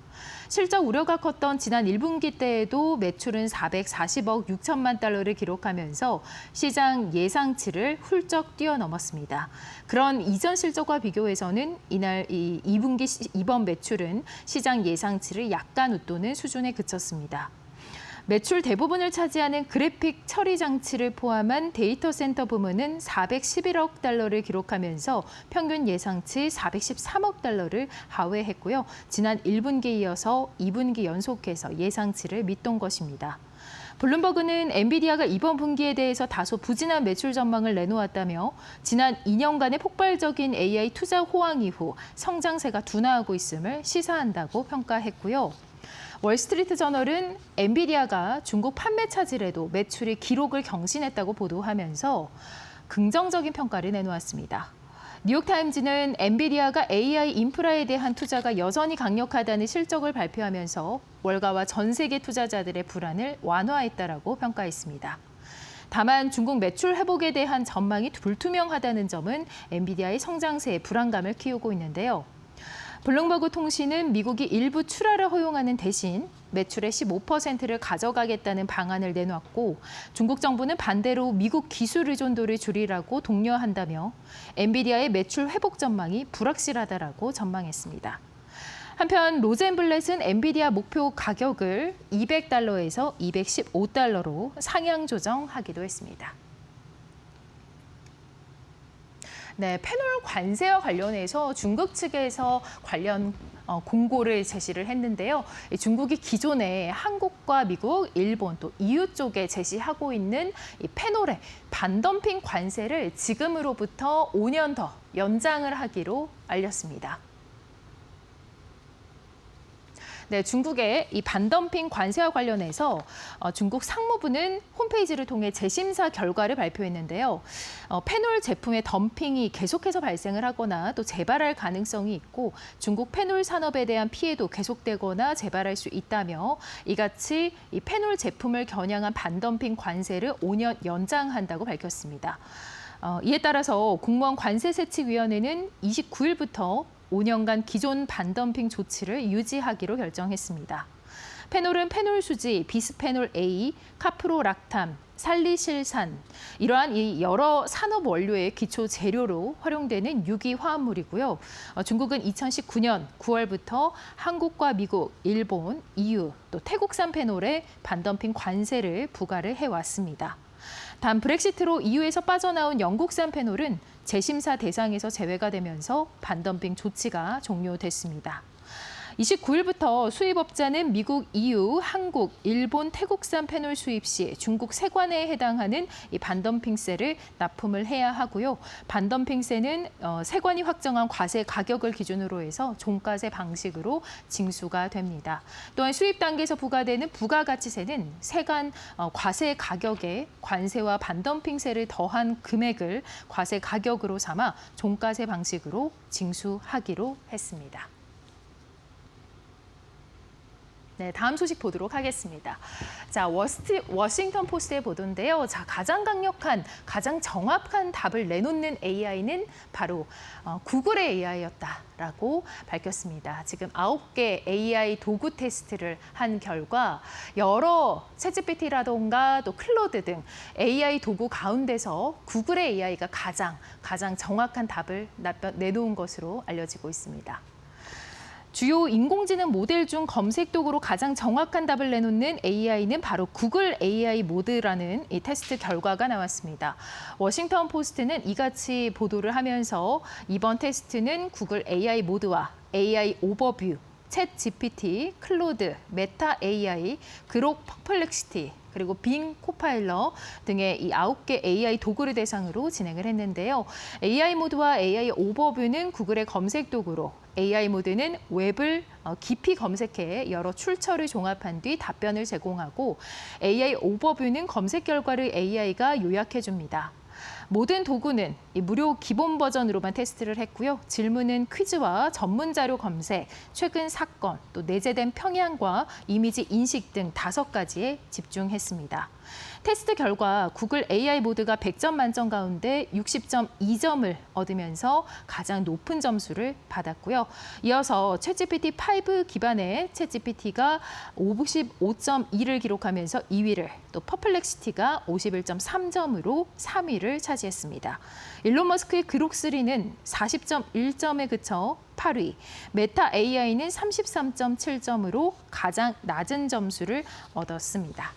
실적 우려가 컸던 지난 1분기 때에도 매출은 440억 6천만 달러를 기록하면서 시장 예상치를 훌쩍 뛰어넘었습니다. 그런 이전 실적과 비교해서는 이날 2분기 이번 매출은 시장 예상치를 약간 웃도는 수준에 그쳤습니다. 매출 대부분을 차지하는 그래픽 처리 장치를 포함한 데이터 센터 부문은 411억 달러를 기록하면서 평균 예상치 413억 달러를 하회했고요. 지난 1분기에 이어서 2분기 연속해서 예상치를 밑돈 것입니다. 블룸버그는 엔비디아가 이번 분기에 대해서 다소 부진한 매출 전망을 내놓았다며 지난 2년간의 폭발적인 AI 투자 호황 이후 성장세가 둔화하고 있음을 시사한다고 평가했고요. 월스트리트 저널은 엔비디아가 중국 판매 차질에도 매출이 기록을 경신했다고 보도하면서 긍정적인 평가를 내놓았습니다. 뉴욕타임즈는 엔비디아가 AI 인프라에 대한 투자가 여전히 강력하다는 실적을 발표하면서 월가와 전 세계 투자자들의 불안을 완화했다라고 평가했습니다. 다만 중국 매출 회복에 대한 전망이 불투명하다는 점은 엔비디아의 성장세에 불안감을 키우고 있는데요. 블룸버그 통신은 미국이 일부 출하를 허용하는 대신 매출의 15%를 가져가겠다는 방안을 내놨고 중국 정부는 반대로 미국 기술 의존도를 줄이라고 독려한다며 엔비디아의 매출 회복 전망이 불확실하다라고 전망했습니다. 한편 로젠블렛은 엔비디아 목표 가격을 200달러에서 215달러로 상향 조정하기도 했습니다. 네, 패널 관세와 관련해서 중국 측에서 관련 공고를 제시를 했는데요. 중국이 기존에 한국과 미국, 일본 또 EU 쪽에 제시하고 있는 이 패널의 반덤핑 관세를 지금으로부터 5년 더 연장을 하기로 알렸습니다. 네, 중국의 이 반덤핑 관세와 관련해서 중국 상무부는 홈페이지를 통해 재심사 결과를 발표했는데요. 페놀 제품의 덤핑이 계속해서 발생을 하거나 또 재발할 가능성이 있고 중국 페놀 산업에 대한 피해도 계속되거나 재발할 수 있다며 이같이 이 페놀 제품을 겨냥한 반덤핑 관세를 5년 연장한다고 밝혔습니다. 이에 따라서 공무원 관세세칙위원회는 29일부터 5년간 기존 반덤핑 조치를 유지하기로 결정했습니다. 페놀은 페놀 수지, 비스페놀 A, 카프로락탐, 살리실산 이러한 이 여러 산업 원료의 기초 재료로 활용되는 유기 화합물이고요. 중국은 2019년 9월부터 한국과 미국, 일본, EU 또 태국산 페놀에 반덤핑 관세를 부과를 해왔습니다. 단 브렉시트로 EU에서 빠져나온 영국산 페놀은 재심사 대상에서 제외가 되면서 반덤핑 조치가 종료됐습니다. 29일부터 수입업자는 미국, EU, 한국, 일본, 태국산 페놀 수입 시 중국 세관에 해당하는 이 반덤핑세를 납품을 해야 하고요. 반덤핑세는 세관이 확정한 과세 가격을 기준으로 해서 종가세 방식으로 징수가 됩니다. 또한 수입 단계에서 부과되는 부가가치세는 세관 과세 가격에 관세와 반덤핑세를 더한 금액을 과세 가격으로 삼아 종가세 방식으로 징수하기로 했습니다. 네, 다음 소식 보도록 하겠습니다. 자, 워싱턴 포스트의 보도인데요. 자, 가장 강력한, 가장 정확한 답을 내놓는 AI는 바로 구글의 AI였다라고 밝혔습니다. 지금 9개 AI 도구 테스트를 한 결과 여러 챗GPT라던가 또 클로드 등 AI 도구 가운데서 구글의 AI가 가장 정확한 답을 내놓은 것으로 알려지고 있습니다. 주요 인공지능 모델 중 검색 도구로 가장 정확한 답을 내놓는 AI는 바로 구글 AI 모드라는 이 테스트 결과가 나왔습니다. 워싱턴 포스트는 이같이 보도를 하면서 이번 테스트는 구글 AI 모드와 AI 오버뷰, 챗 GPT, 클로드, 메타 AI, 그록 퍼플렉시티, 그리고 빙 코파일러 등의 이 9개 AI 도구를 대상으로 진행을 했는데요. AI 모드와 AI 오버뷰는 구글의 검색 도구로, AI 모드는 웹을 깊이 검색해 여러 출처를 종합한 뒤 답변을 제공하고, AI 오버뷰는 검색 결과를 AI가 요약해 줍니다. 모든 도구는 이 무료 기본 버전으로만 테스트를 했고요. 질문은 퀴즈와 전문 자료 검색, 최근 사건, 또 내재된 평양과 이미지 인식 등 5가지에 집중했습니다. 테스트 결과 구글 AI 모드가 100점 만점 가운데 60.2점을 얻으면서 가장 높은 점수를 받았고요. 이어서 챗GPT5 기반의 챗GPT가 55.2를 기록하면서 2위를, 또 퍼플렉시티가 51.3점으로 3위를 차지했습니다. 일론 머스크의 그록3는 40.1점에 그쳐 8위, 메타 AI는 33.7점으로 가장 낮은 점수를 얻었습니다.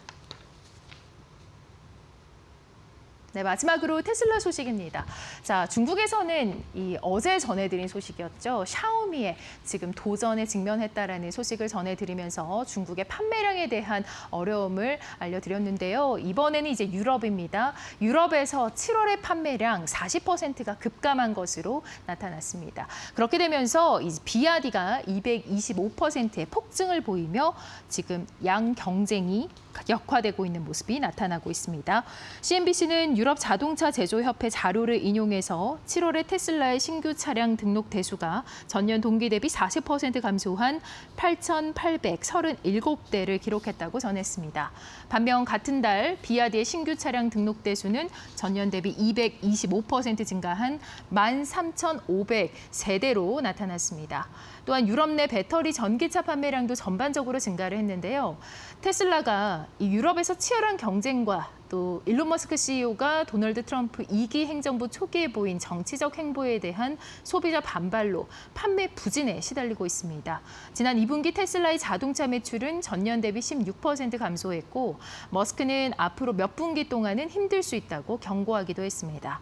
네, 마지막으로 테슬라 소식입니다. 자, 중국에서는 어제 전해드린 소식이었죠. 샤오미의 지금 도전에 직면했다라는 소식을 전해드리면서 중국의 판매량에 대한 어려움을 알려드렸는데요. 이번에는 이제 유럽입니다. 유럽에서 7월의 판매량 40%가 급감한 것으로 나타났습니다. 그렇게 되면서 비아디가 225%의 폭증을 보이며 지금 양 경쟁이 역화되고 있는 모습이 나타나고 있습니다. CNBC는 유럽 자동차 제조협회 자료를 인용해서 7월에 테슬라의 신규 차량 등록 대수가 전년 동기 대비 40% 감소한 8,837대를 기록했다고 전했습니다. 반면 같은 달 비아디의 신규 차량 등록 대수는 전년 대비 225% 증가한 13,500세대로 나타났습니다. 또한 유럽 내 배터리 전기차 판매량도 전반적으로 증가를 했는데요. 테슬라가 이 유럽에서 치열한 경쟁과 또 일론 머스크 CEO가 도널드 트럼프 2기 행정부 초기에 보인 정치적 행보에 대한 소비자 반발로 판매 부진에 시달리고 있습니다. 지난 2분기 테슬라의 자동차 매출은 전년 대비 16% 감소했고, 머스크는 앞으로 몇 분기 동안은 힘들 수 있다고 경고하기도 했습니다.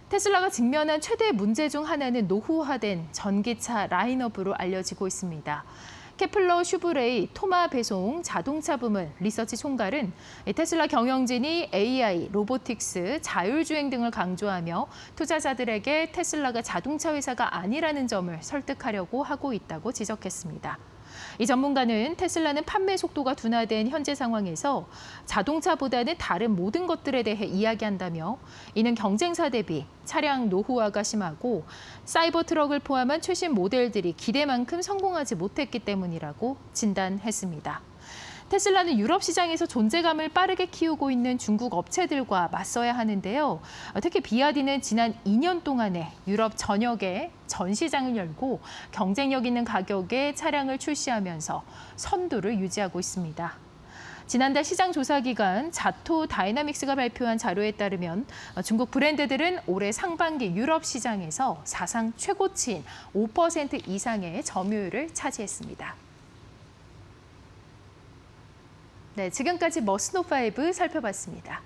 테슬라가 직면한 최대 문제 중 하나는 노후화된 전기차 라인업으로 알려지고 있습니다. 케플러 슈브레이 토마 배송 자동차 부문 리서치 총괄은 테슬라 경영진이 AI, 로보틱스, 자율주행 등을 강조하며 투자자들에게 테슬라가 자동차 회사가 아니라는 점을 설득하려고 하고 있다고 지적했습니다. 이 전문가는 테슬라는 판매 속도가 둔화된 현재 상황에서 자동차보다는 다른 모든 것들에 대해 이야기한다며, 이는 경쟁사 대비 차량 노후화가 심하고 사이버 트럭을 포함한 최신 모델들이 기대만큼 성공하지 못했기 때문이라고 진단했습니다. 테슬라는 유럽 시장에서 존재감을 빠르게 키우고 있는 중국 업체들과 맞서야 하는데요. 특히 비아디는 지난 2년 동안에 유럽 전역에 전 시장을 열고 경쟁력 있는 가격에 차량을 출시하면서 선두를 유지하고 있습니다. 지난달 시장 조사 기관 자토 다이나믹스가 발표한 자료에 따르면 중국 브랜드들은 올해 상반기 유럽 시장에서 사상 최고치인 5% 이상의 점유율을 차지했습니다. 네, 지금까지 머스노5 살펴봤습니다.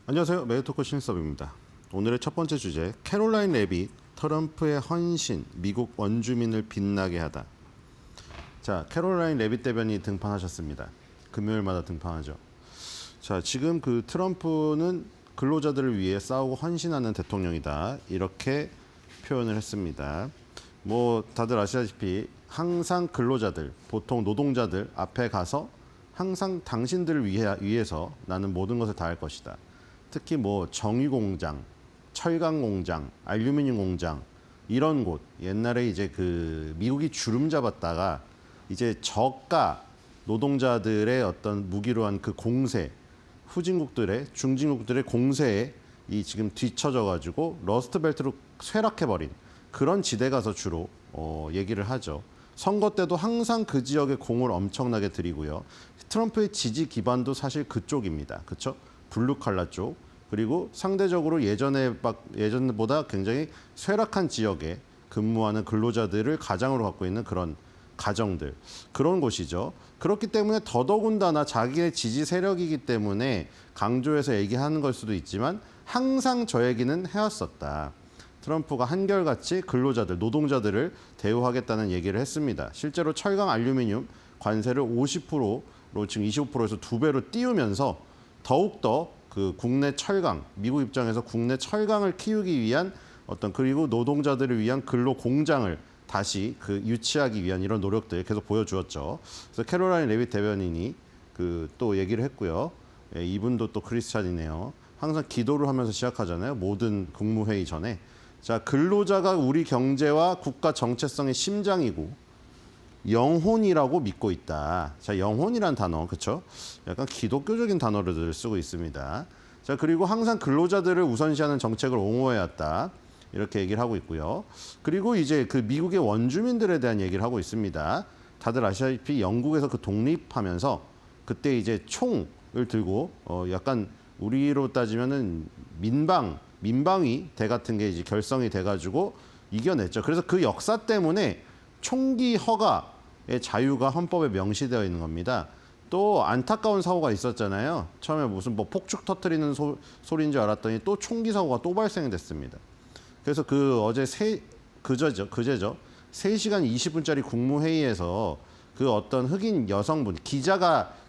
안녕하세요. 메디토크 신섭입니다. 오늘의 첫 번째 주제, 캐롤라인 레빗, 트럼프의 헌신, 미국 원주민을 빛나게 하다. 자, 캐롤라인 레빗 대변인이 등판하셨습니다. 금요일마다 등판하죠. 자, 지금 그 트럼프는 근로자들을 위해 싸우고 헌신하는 대통령이다. 이렇게 표현을 했습니다. 뭐 다들 아시다시피 항상 근로자들, 보통 노동자들 앞에 가서 항상 당신들을 위해서 나는 모든 것을 다 할 것이다. 특히 뭐 정유 공장, 철강 공장, 알루미늄 공장 이런 곳, 옛날에 이제 그 미국이 주름 잡았다가 이제 저가 노동자들의 어떤 무기로 한 그 공세, 후진국들의 중진국들의 공세에 이 지금 뒤처져 가지고 러스트 벨트로 쇠락해 버린 그런 지대 가서 주로 얘기를 하죠. 선거 때도 항상 그 지역에 공을 엄청나게 들이고요. 트럼프의 지지 기반도 사실 그쪽입니다. 그렇죠? 블루 칼라 쪽. 그리고 상대적으로 예전보다 굉장히 쇠락한 지역에 근무하는 근로자들을 가장으로 갖고 있는 그런 가정들, 그런 곳이죠. 그렇기 때문에 더더군다나 자기의 지지 세력이기 때문에 강조해서 얘기하는 걸 수도 있지만 항상 저 얘기는 해왔었다. 트럼프가 한결같이 근로자들, 노동자들을 대우하겠다는 얘기를 했습니다. 실제로 철강 알루미늄 관세를 50%로 지금 25%에서 2배로 띄우면서 더욱더 그 국내 철강, 미국 입장에서 국내 철강을 키우기 위한 그리고 노동자들을 위한 근로 공장을 다시 유치하기 위한 이런 노력들 계속 보여주었죠. 그래서 캐롤라인 레빗 대변인이 또 얘기를 했고요. 예, 이분도 또 크리스찬이네요. 항상 기도를 하면서 시작하잖아요. 모든 국무회의 전에. 자, 근로자가 우리 경제와 국가 정체성의 심장이고 영혼이라고 믿고 있다. 자, 영혼이란 단어, 그렇죠? 약간 기독교적인 단어를 쓰고 있습니다. 자, 그리고 항상 근로자들을 우선시하는 정책을 옹호해왔다. 이렇게 얘기를 하고 있고요. 그리고 이제 그 미국의 원주민들에 대한 얘기를 하고 있습니다. 다들 아시다시피 영국에서 독립하면서 그때 이제 총을 들고 약간 우리로 따지면은 민방위 대 같은 게 이제 결성이 돼가지고 이겨냈죠. 그래서 그 역사 때문에 총기 허가의 자유가 헌법에 명시되어 있는 겁니다. 또 안타까운 사고가 있었잖아요. 처음에 무슨 뭐 폭죽 터트리는 소리인 줄 알았더니 또 총기 사고가 또 발생됐습니다. 그래서 그제죠. 3시간 20분짜리 국무회의에서 그 어떤 흑인 여성분,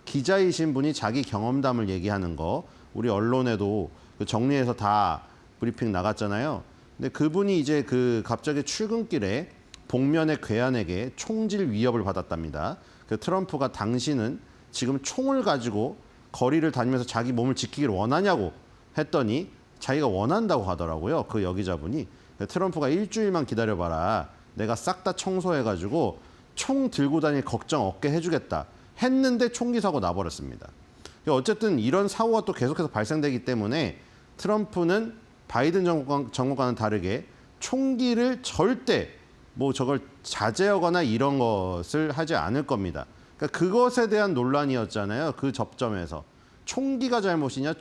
기자이신 분이 자기 경험담을 얘기하는 거, 우리 언론에도 정리해서 다 브리핑 나갔잖아요. 근데 그분이 이제 갑자기 출근길에 복면의 괴한에게 총질 위협을 받았답니다. 트럼프가 당신은 지금 총을 가지고 거리를 다니면서 자기 몸을 지키기를 원하냐고 했더니 자기가 원한다고 하더라고요. 그 여기자분이. 트럼프가 일주일만 기다려봐라. 내가 싹 다 청소해가지고 총 들고 다닐 걱정 없게 해주겠다. 했는데 총기 사고 나버렸습니다. 어쨌든 이런 사고가 또 계속해서 발생되기 때문에 트럼프는 바이든 정권과는 다르게 총기를 절대 저걸 자제하거나 이런 것을 하지 않을 겁니다. 그러니까 그것에 대한 논란이었잖아요. 그 접점에서. 총기가 잘못이냐,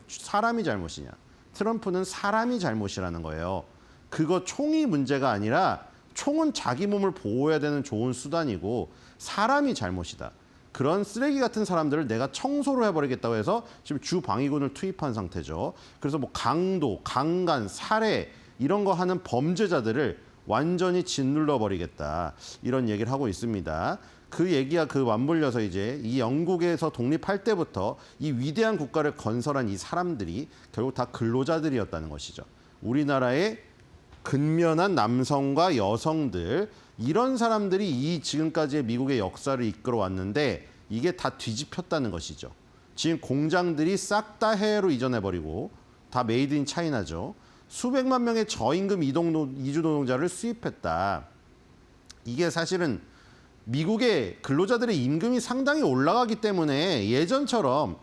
사람이 잘못이냐. 트럼프는 사람이 잘못이라는 거예요. 그거 총이 문제가 아니라 총은 자기 몸을 보호해야 되는 좋은 수단이고 사람이 잘못이다. 그런 쓰레기 같은 사람들을 내가 청소를 해버리겠다고 해서 지금 주방위군을 투입한 상태죠. 그래서 강도, 강간, 살해 이런 거 하는 범죄자들을 완전히 짓눌러 버리겠다. 이런 얘기를 하고 있습니다. 그 얘기가 맞물려서 이제 이 영국에서 독립할 때부터 이 위대한 국가를 건설한 이 사람들이 결국 다 근로자들이었다는 것이죠. 우리나라의 근면한 남성과 여성들, 이런 사람들이 이 지금까지의 미국의 역사를 이끌어 왔는데 이게 다 뒤집혔다는 것이죠. 지금 공장들이 싹 다 해외로 이전해버리고 다 메이드 인 차이나죠. 수백만 명의 저임금 이주 노동자를 수입했다. 이게 사실은 미국의 근로자들의 임금이 상당히 올라가기 때문에 예전처럼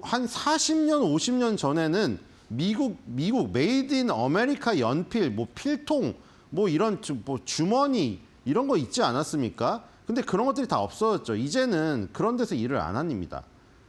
한 40년, 50년 전에는 미국 메이드 인 아메리카 연필, 필통, 이런 주머니 이런 거 있지 않았습니까? 근데 그런 것들이 다 없어졌죠. 이제는 그런 데서 일을 안 합니다.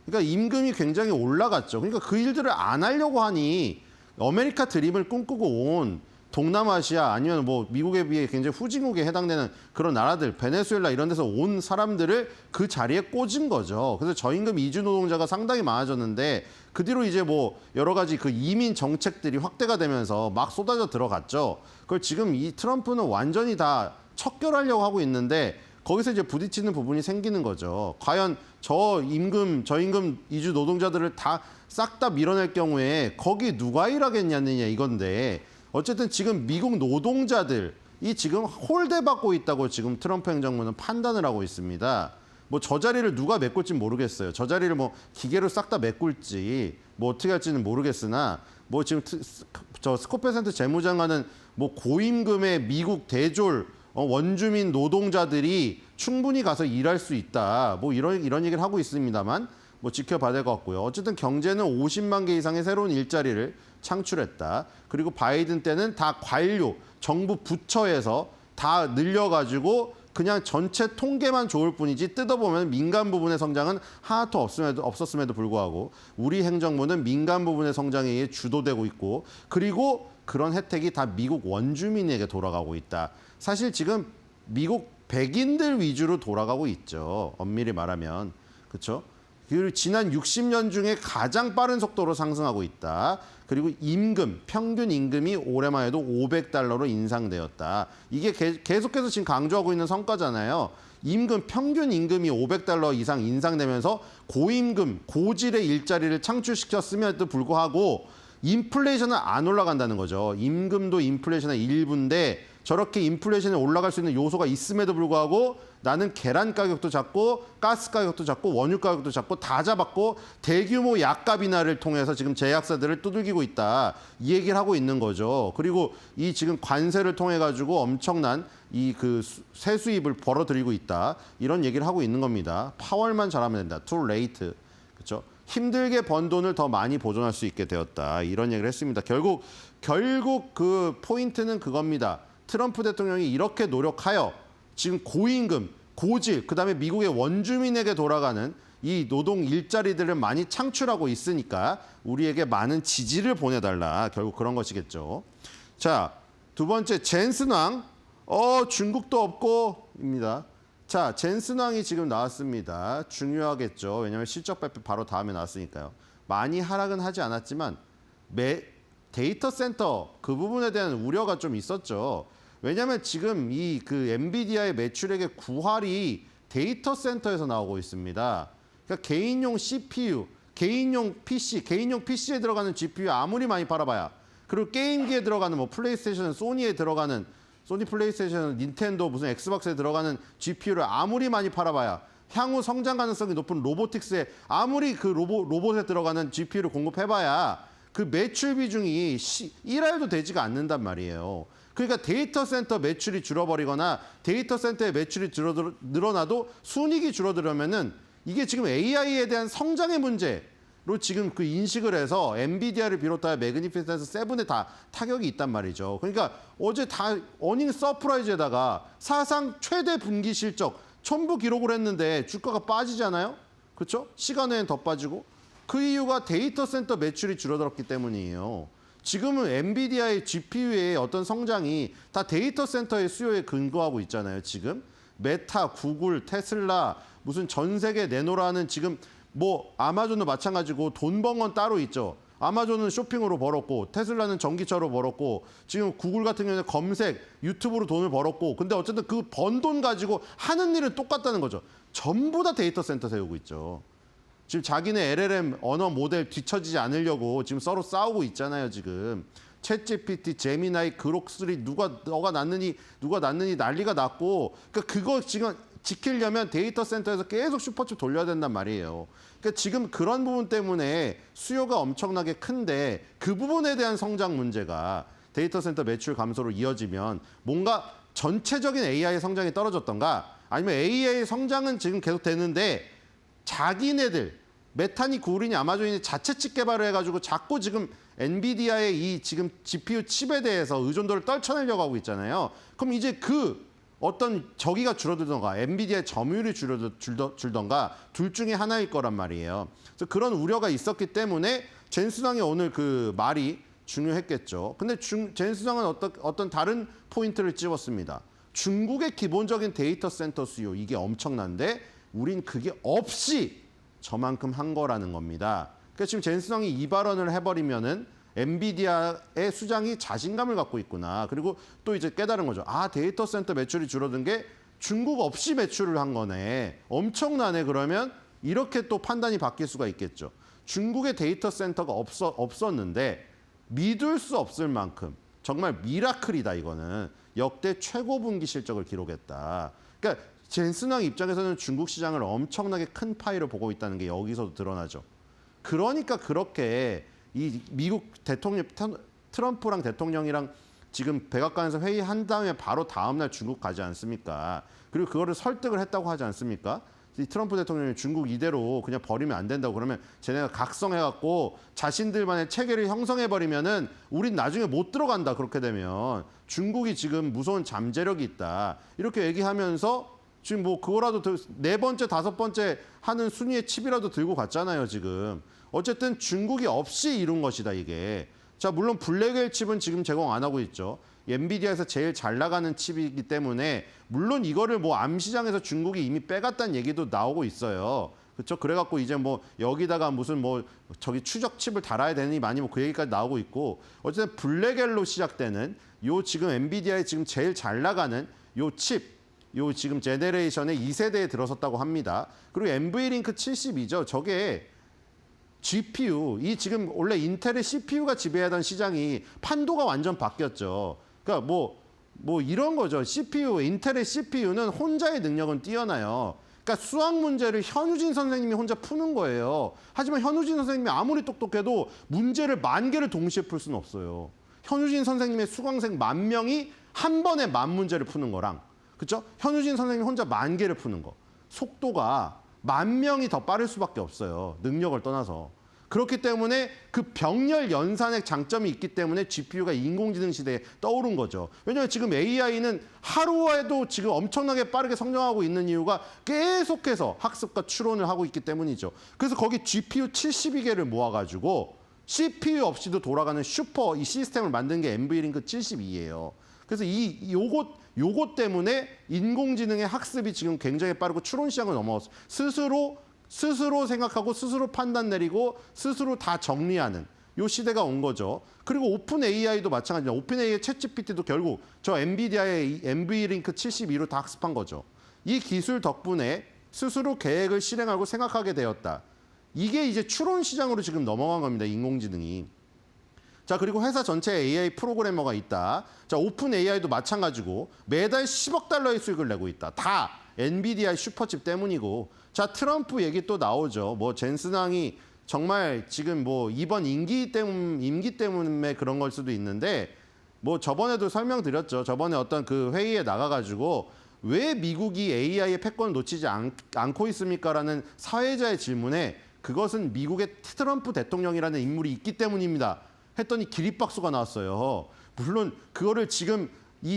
그러니까 임금이 굉장히 올라갔죠. 그러니까 그 일들을 안 하려고 하니 아메리카 드림을 꿈꾸고 온 동남아시아 아니면 뭐 미국에 비해 굉장히 후진국에 해당되는 그런 나라들, 베네수엘라 이런 데서 온 사람들을 그 자리에 꽂은 거죠. 그래서 저임금 이주 노동자가 상당히 많아졌는데 그 뒤로 이제 뭐 여러 가지 그 이민 정책들이 확대가 되면서 막 쏟아져 들어갔죠. 그걸 지금 이 트럼프는 완전히 다 척결하려고 하고 있는데 거기서 이제 부딪히는 부분이 생기는 거죠. 과연 저임금 이주 노동자들을 다 싹 다 밀어낼 경우에 거기 누가 일하겠냐느냐 이건데 어쨌든 지금 미국 노동자들이 지금 홀대받고 있다고 지금 트럼프 행정부는 판단을 하고 있습니다. 뭐 저 자리를 누가 메꿀지 모르겠어요. 저 자리를 뭐 기계로 싹 다 메꿀지 뭐 어떻게 할지는 모르겠으나 뭐 지금 저 스콧 베센트 재무장관은 뭐 고임금의 미국 대졸 원주민 노동자들이 충분히 가서 일할 수 있다. 뭐 이런 얘기를 하고 있습니다만 뭐 지켜봐야 될 것 같고요. 어쨌든 경제는 50만 개 이상의 새로운 일자리를 창출했다. 그리고 바이든 때는 다 관료, 정부 부처에서 다 늘려가지고 그냥 전체 통계만 좋을 뿐이지 뜯어보면 민간 부분의 성장은 하나도 없었음에도 불구하고 우리 행정부는 민간 부분의 성장에 의해 주도되고 있고 그리고 그런 혜택이 다 미국 원주민에게 돌아가고 있다. 사실 지금 미국 백인들 위주로 돌아가고 있죠. 엄밀히 말하면. 그렇죠? 그리고 지난 60년 중에 가장 빠른 속도로 상승하고 있다. 그리고 임금, 평균 임금이 올해만 해도 $500로 인상되었다. 이게 계속해서 지금 강조하고 있는 성과잖아요. 임금, 평균 임금이 $500 이상 인상되면서 고임금, 고질의 일자리를 창출시켰음에도 불구하고 인플레이션은 안 올라간다는 거죠. 임금도 인플레이션의 일부인데 저렇게 인플레이션이 올라갈 수 있는 요소가 있음에도 불구하고 나는 계란 가격도 잡고 가스 가격도 잡고 원유 가격도 잡고 다 잡았고 대규모 약값 인하를 통해서 지금 제약사들을 두들기고 있다. 이 얘기를 하고 있는 거죠. 그리고 이 지금 관세를 통해 가지고 엄청난 이 그 세수입을 벌어들이고 있다. 이런 얘기를 하고 있는 겁니다. 파월만 잘하면 된다. too late. 그렇죠? 힘들게 번 돈을 더 많이 보존할 수 있게 되었다. 이런 얘기를 했습니다. 결국 그 포인트는 그겁니다. 트럼프 대통령이 이렇게 노력하여 지금 고임금, 고질, 그다음에 미국의 원주민에게 돌아가는 이 노동 일자리들을 많이 창출하고 있으니까 우리에게 많은 지지를 보내달라. 결국 그런 것이겠죠. 자, 두 번째 젠슨 왕. 중국도 없고입니다. 자, 젠슨 왕이 지금 나왔습니다. 중요하겠죠. 왜냐하면 실적 발표 바로 다음에 나왔으니까요. 많이 하락은 하지 않았지만 데이터 센터 그 부분에 대한 우려가 좀 있었죠. 왜냐하면 지금 이 그 엔비디아의 매출액의 9할이 데이터 센터에서 나오고 있습니다. 그러니까 개인용 CPU, 개인용 PC에 들어가는 GPU 아무리 많이 팔아봐야 그리고 게임기에 들어가는 뭐 플레이스테이션, 소니에 들어가는 소니 플레이스테이션, 닌텐도 무슨 엑스박스에 들어가는 GPU를 아무리 많이 팔아봐야 향후 성장 가능성이 높은 로보틱스에 아무리 그 로봇에 들어가는 GPU를 공급해봐야 그 매출 비중이 1할도 되지가 않는단 말이에요. 그러니까 데이터 센터 매출이 줄어버리거나 데이터 센터의 매출이 늘어나도 순이익이 줄어들려면은 이게 지금 AI에 대한 성장의 문제로 지금 그 인식을 해서 엔비디아를 비롯하여 매그니피센트 7에 다 타격이 있단 말이죠. 그러니까 어제 다 어닝 서프라이즈에다가 사상 최대 분기 실적 첨부 기록을 했는데 주가가 빠지잖아요. 그렇죠? 시간 외엔 더 빠지고 그 이유가 데이터 센터 매출이 줄어들었기 때문이에요. 지금은 엔비디아의 GPU의 어떤 성장이 다 데이터 센터의 수요에 근거하고 있잖아요. 지금 메타, 구글, 테슬라 무슨 전 세계 내놓으라는 지금 뭐 아마존도 마찬가지고 돈 번 건 따로 있죠. 아마존은 쇼핑으로 벌었고 테슬라는 전기차로 벌었고 지금 구글 같은 경우는 검색, 유튜브로 돈을 벌었고 근데 어쨌든 그 번 돈 가지고 하는 일은 똑같다는 거죠. 전부 다 데이터 센터 세우고 있죠. 지금 자기네 LLM 언어 모델 뒤처지지 않으려고 지금 서로 싸우고 있잖아요, 지금. 챗GPT, 제미나이, 그록3 너가 낫느니 난리가 났고 그러니까 그거 지금 지키려면 데이터 센터에서 계속 슈퍼칩 돌려야 된단 말이에요. 그러니까 지금 그런 부분 때문에 수요가 엄청나게 큰데 그 부분에 대한 성장 문제가 데이터 센터 매출 감소로 이어지면 뭔가 전체적인 AI 성장이 떨어졌던가 아니면 AI 성장은 지금 계속 되는데 자기네들 메타니 구글이니 아마존이 자체 칩 개발을 해가지고 자꾸 지금 엔비디아의 이 지금 GPU 칩에 대해서 의존도를 떨쳐내려고 하고 있잖아요. 그럼 이제 그 어떤 저기가 줄어들던가 엔비디아의 점유율이 줄던가 둘 중에 하나일 거란 말이에요. 그래서 그런 우려가 있었기 때문에 젠슨 왕의 오늘 그 말이 중요했겠죠. 근데 젠스상은 어떤 다른 포인트를 찝었습니다. 중국의 기본적인 데이터 센터 수요 이게 엄청난데 우린 그게 없이 저만큼 한 거라는 겁니다. 그러니까 지금 젠스상이 이 발언을 해버리면은 엔비디아의 수장이 자신감을 갖고 있구나. 그리고 또 이제 깨달은 거죠. 아, 데이터 센터 매출이 줄어든 게 중국 없이 매출을 한 거네. 엄청나네. 그러면 이렇게 또 판단이 바뀔 수가 있겠죠. 중국의 데이터 센터가 없었는데 믿을 수 없을 만큼 정말 미라클이다 이거는. 역대 최고 분기 실적을 기록했다. 그러니까 젠슨왕 입장에서는 중국 시장을 엄청나게 큰 파이로 보고 있다는 게 여기서도 드러나죠. 그러니까 그렇게 이 미국 대통령 트럼프랑 대통령이랑 지금 백악관에서 회의한 다음에 바로 다음날 중국 가지 않습니까? 그리고 그거를 설득을 했다고 하지 않습니까? 이 트럼프 대통령이 중국 이대로 그냥 버리면 안 된다고 그러면 쟤네가 각성해갖고 자신들만의 체계를 형성해버리면은 우린 나중에 못 들어간다. 그렇게 되면 중국이 지금 무서운 잠재력이 있다. 이렇게 얘기하면서 지금 뭐 그거라도 네 번째, 다섯 번째 하는 순위의 칩이라도 들고 갔잖아요, 지금. 어쨌든 중국이 없이 이룬 것이다, 이게. 자, 물론 블랙웰 칩은 지금 제공 안 하고 있죠. 엔비디아에서 제일 잘 나가는 칩이기 때문에 물론 이거를 뭐 암시장에서 중국이 이미 빼갔다는 얘기도 나오고 있어요. 그렇죠? 그래갖고 이제 뭐 여기다가 무슨 뭐 저기 추적 칩을 달아야 되니 많이 뭐 그 얘기까지 나오고 있고 어쨌든 블랙웰로 시작되는 요 지금 엔비디아에 지금 제일 잘 나가는 요 칩 요 지금 제네레이션의 2세대에 들어섰다고 합니다. 그리고 NV링크 72죠. 저게 GPU, 이 지금 원래 인텔의 CPU가 지배하던 시장이 판도가 완전 바뀌었죠. 그러니까 뭐 이런 거죠. CPU, 인텔의 CPU는 혼자의 능력은 뛰어나요. 그러니까 수학 문제를 현우진 선생님이 혼자 푸는 거예요. 하지만 현우진 선생님이 아무리 똑똑해도 문제를 10,000개를 동시에 풀 수는 없어요. 현우진 선생님의 수강생 10,000명이 한 번에 10,000문제를 푸는 거랑 그렇죠? 현우진 선생님이 혼자 10,000개를 푸는 거. 속도가 10,000명이 더 빠를 수밖에 없어요. 능력을 떠나서. 그렇기 때문에 그 병렬 연산의 장점이 있기 때문에 GPU가 인공지능 시대에 떠오른 거죠. 왜냐하면 지금 AI는 하루에도 지금 엄청나게 빠르게 성장하고 있는 이유가 계속해서 학습과 추론을 하고 있기 때문이죠. 그래서 거기 GPU 72개를 모아가지고 CPU 없이도 돌아가는 슈퍼 이 시스템을 만든 게 NV링크 72예요. 그래서 요것 때문에 인공지능의 학습이 지금 굉장히 빠르고 추론 시장을 넘어왔어요. 스스로 생각하고 스스로 판단 내리고 스스로 다 정리하는 요 시대가 온 거죠. 그리고 오픈 AI도 마찬가지입니다. 오픈 AI 챗GPT도 결국 저 엔비디아의 NV링크 72로 다 학습한 거죠. 이 기술 덕분에 스스로 계획을 실행하고 생각하게 되었다. 이게 이제 추론 시장으로 지금 넘어간 겁니다. 인공지능이. 자, 그리고 회사 전체에 AI 프로그래머가 있다. 자, 오픈 AI도 마찬가지고 매달 10억 달러의 수익을 내고 있다. 다 엔비디아의 슈퍼칩 때문이고. 자, 트럼프 얘기 또 나오죠. 뭐 젠슨왕이 정말 지금 뭐 이번 임기 때문에 그런 걸 수도 있는데 뭐 저번에도 설명드렸죠. 저번에 어떤 그 회의에 나가가지고 왜 미국이 AI의 패권을 놓치지 않고 있습니까라는 사회자의 질문에 그것은 미국의 트럼프 대통령이라는 인물이 있기 때문입니다. 했더니 기립박수가 나왔어요. 물론 그거를 지금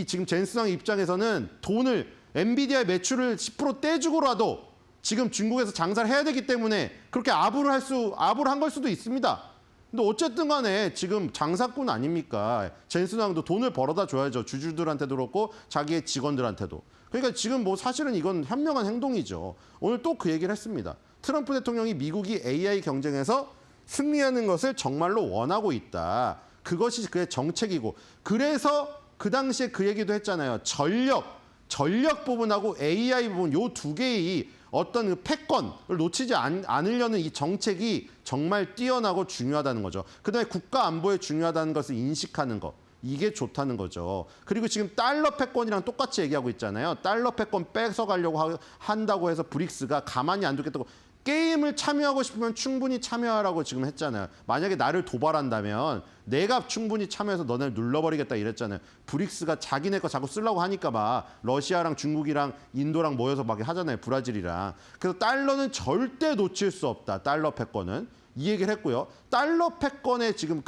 젠슨왕 입장에서는 돈을 엔비디아의 매출을 10% 떼주고라도 지금 중국에서 장사를 해야 되기 때문에 그렇게 아부를 한 걸 수도 있습니다. 근데 어쨌든 간에 지금 장사꾼 아닙니까? 젠슨왕도 돈을 벌어다 줘야죠. 주주들한테도 그렇고 자기의 직원들한테도. 그러니까 지금 뭐 사실은 이건 현명한 행동이죠. 오늘 또 그 얘기를 했습니다. 트럼프 대통령이 미국이 AI 경쟁에서 승리하는 것을 정말로 원하고 있다. 그것이 그의 정책이고 그래서 그 당시에 그 얘기도 했잖아요. 전력 부분하고 AI 부분 요 두 개의 어떤 그 패권을 놓치지 않으려는 이 정책이 정말 뛰어나고 중요하다는 거죠. 그다음에 국가 안보에 중요하다는 것을 인식하는 거. 이게 좋다는 거죠. 그리고 지금 달러 패권이랑 똑같이 얘기하고 있잖아요. 달러 패권 뺏어가려고 한다고 해서 브릭스가 가만히 안 두겠다고. 게임을 참여하고 싶으면 충분히 참여하라고 지금 했잖아요. 만약에 나를 도발한다면 내가 충분히 참여해서 너네를 눌러버리겠다 이랬잖아요. 브릭스가 자기네 거 자꾸 쓰려고 하니까 막 러시아랑 중국이랑 인도랑 모여서 막 하잖아요. 브라질이랑. 그래서 달러는 절대 놓칠 수 없다. 달러 패권은. 이 얘기를 했고요. 달러 패권에 지금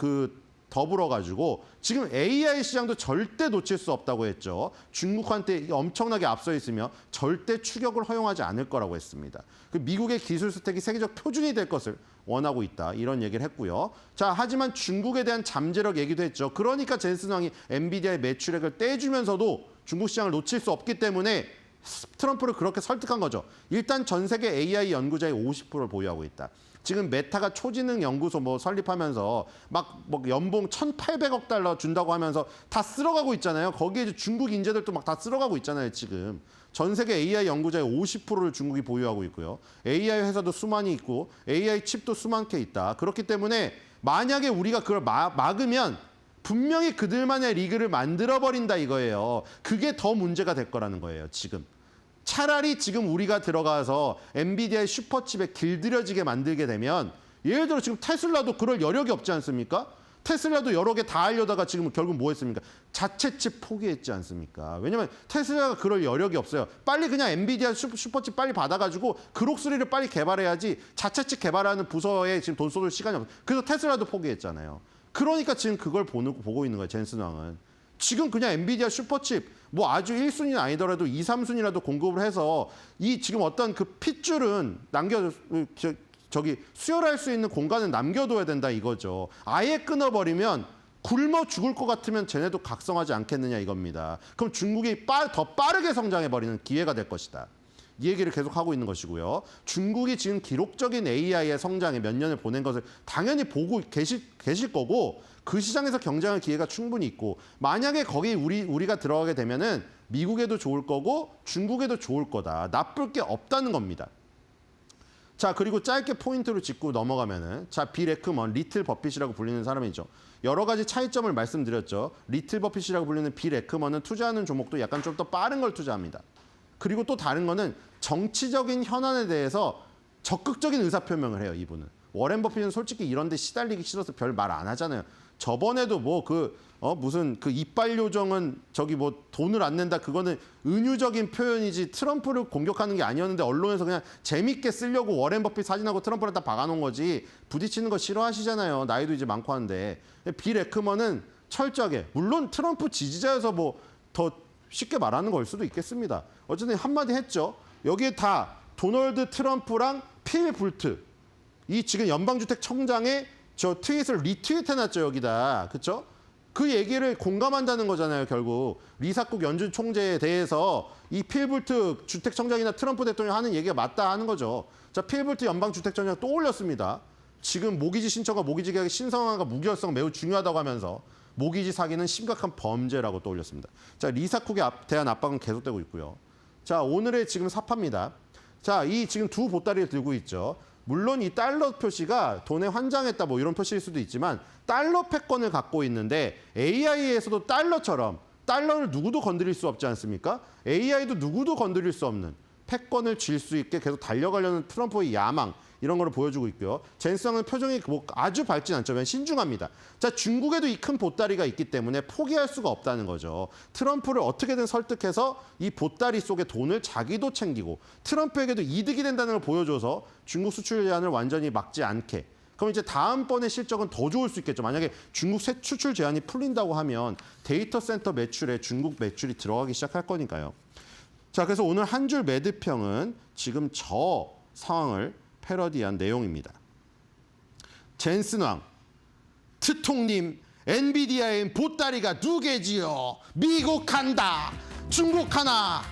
더불어가지고 지금 AI 시장도 절대 놓칠 수 없다고 했죠. 중국한테 엄청나게 앞서 있으며 절대 추격을 허용하지 않을 거라고 했습니다. 그 미국의 기술 스택이 세계적 표준이 될 것을 원하고 있다. 이런 얘기를 했고요. 자, 하지만 중국에 대한 잠재력 얘기도 했죠. 그러니까 젠슨 왕이 엔비디아의 매출액을 떼주면서도 중국 시장을 놓칠 수 없기 때문에 트럼프를 그렇게 설득한 거죠. 일단 전 세계 AI 연구자의 50%를 보유하고 있다. 지금 메타가 초지능 연구소 뭐 설립하면서 막 연봉 1,800억 달러 준다고 하면서 다 쓸어가고 있잖아요. 거기에 이제 중국 인재들도 막 다 쓸어가고 있잖아요, 지금. 전 세계 AI 연구자의 50%를 중국이 보유하고 있고요. AI 회사도 수만이 있고 AI 칩도 수만 개 있다. 그렇기 때문에 만약에 우리가 그걸 막으면 분명히 그들만의 리그를 만들어버린다 이거예요. 그게 더 문제가 될 거라는 거예요, 지금. 차라리 지금 우리가 들어가서 엔비디아의 슈퍼칩에 길들여지게 만들게 되면 예를 들어 지금 테슬라도 그럴 여력이 없지 않습니까? 테슬라도 여러 개 다 하려다가 지금 결국 뭐 했습니까? 자체 칩 포기했지 않습니까? 왜냐면 테슬라가 그럴 여력이 없어요. 빨리 그냥 엔비디아 슈퍼칩 빨리 받아가지고 그록소리를 빨리 개발해야지 자체 칩 개발하는 부서에 지금 돈 쏟을 시간이 없어요. 그래서 테슬라도 포기했잖아요. 그러니까 지금 그걸 보고 있는 거예요, 젠슨 왕은. 지금 그냥 엔비디아 슈퍼칩 뭐 아주 1순위는 아니더라도 2, 3순위라도 공급을 해서 이 지금 어떤 그 핏줄은 수혈할 수 있는 공간을 남겨둬야 된다 이거죠. 아예 끊어버리면 굶어 죽을 것 같으면 쟤네도 각성하지 않겠느냐 이겁니다. 그럼 중국이 더 빠르게 성장해버리는 기회가 될 것이다. 이 얘기를 계속 하고 있는 것이고요. 중국이 지금 기록적인 AI의 성장에 몇 년을 보낸 것을 당연히 보고 계실 거고 그 시장에서 경쟁할 기회가 충분히 있고 만약에 거기 우리가 들어가게 되면은 미국에도 좋을 거고 중국에도 좋을 거다. 나쁠 게 없다는 겁니다. 자, 그리고 짧게 포인트로 짚고 넘어가면은 자, 빌 에크먼, 리틀 버핏이라고 불리는 사람이죠. 여러 가지 차이점을 말씀드렸죠. 리틀 버핏이라고 불리는 빌 에크먼은 투자하는 종목도 약간 좀 더 빠른 걸 투자합니다. 그리고 또 다른 거는 정치적인 현안에 대해서 적극적인 의사표명을 해요, 이분은. 워렌 버핏은 솔직히 이런 데 시달리기 싫어서 별 말 안 하잖아요. 저번에도 무슨 그 이빨 요정은 돈을 안 낸다. 그거는 은유적인 표현이지 트럼프를 공격하는 게 아니었는데 언론에서 그냥 재밌게 쓰려고 워렌 버핏 사진하고 트럼프를 다 박아놓은 거지. 부딪히는 거 싫어하시잖아요. 나이도 이제 많고 하는데. 빌 에크먼은 철저하게 물론 트럼프 지지자여서 더 쉽게 말하는 걸 수도 있겠습니다. 어쨌든 한마디 했죠. 여기에 다 도널드 트럼프랑 필 불트 이 지금 연방주택청장의 저 트윗을 리트윗해놨죠 여기다. 그렇죠? 그 얘기를 공감한다는 거잖아요. 결국 리사국 연준 총재에 대해서 이 필불트 주택청장이나 트럼프 대통령이 하는 얘기가 맞다 하는 거죠. 자, 필불트 연방주택청장 또 올렸습니다. 지금 모기지 신청과 모기지 계약의 신성함과 무결성 매우 중요하다고 하면서 모기지 사기는 심각한 범죄라고 또 올렸습니다. 자, 리사국에 대한 압박은 계속되고 있고요. 자, 오늘의 지금 사파입니다. 자, 이 지금 두 보따리를 들고 있죠. 물론 이 달러 표시가 돈에 환장했다 이런 표시일 수도 있지만 달러 패권을 갖고 있는데 AI에서도 달러처럼 달러를 누구도 건드릴 수 없지 않습니까? AI도 누구도 건드릴 수 없는 패권을 쥘 수 있게 계속 달려가려는 트럼프의 야망 이런 거를 보여주고 있고요. 젠슨 왕은 표정이 아주 밝진 않죠. 신중합니다. 자, 중국에도 이 큰 보따리가 있기 때문에 포기할 수가 없다는 거죠. 트럼프를 어떻게든 설득해서 이 보따리 속에 돈을 자기도 챙기고 트럼프에게도 이득이 된다는 걸 보여줘서 중국 수출 제한을 완전히 막지 않게. 그럼 이제 다음번에 실적은 더 좋을 수 있겠죠. 만약에 중국 수출 제한이 풀린다고 하면 데이터 센터 매출에 중국 매출이 들어가기 시작할 거니까요. 자, 그래서 오늘 한 줄 매듭평은 지금 저 상황을 패러디한 내용입니다. 젠슨 왕, 트통님, 엔비디아엔 보따리가 2개지요. 미국 한다, 중국 하나.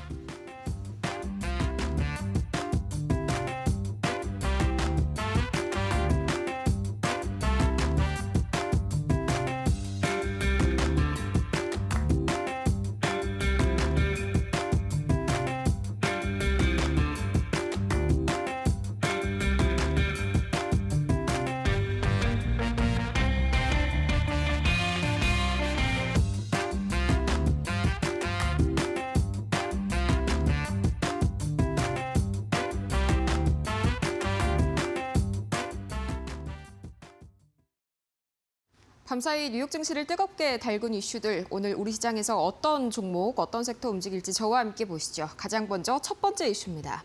밤사이 뉴욕 증시를 뜨겁게 달군 이슈들, 오늘 우리 시장에서 어떤 종목, 어떤 섹터 움직일지 저와 함께 보시죠. 가장 먼저 첫 번째 이슈입니다.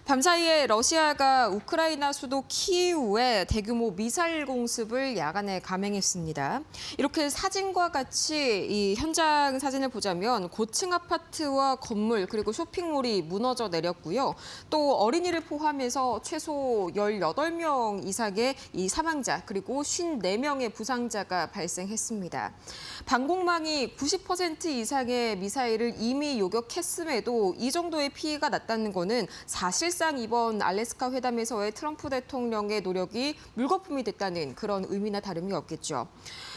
밤사이에 러시아가 우크라이나 수도 키이우에 대규모 미사일 공습을 야간에 감행했습니다. 이렇게 사진과 같이 이 현장 사진을 보자면 고층 아파트와 건물 그리고 쇼핑몰이 무너져 내렸고요. 또 어린이를 포함해서 최소 18명 이상의 이 사망자 그리고 54명의 부상자가 발생했습니다. 방공망이 90% 이상의 미사일을 이미 요격했음에도 이 정도의 피해가 났다는 거는 사실상 이번 알래스카 회담에서의 트럼프 대통령의 노력이 물거품이 됐다는 그런 의미나 다름이 없겠죠.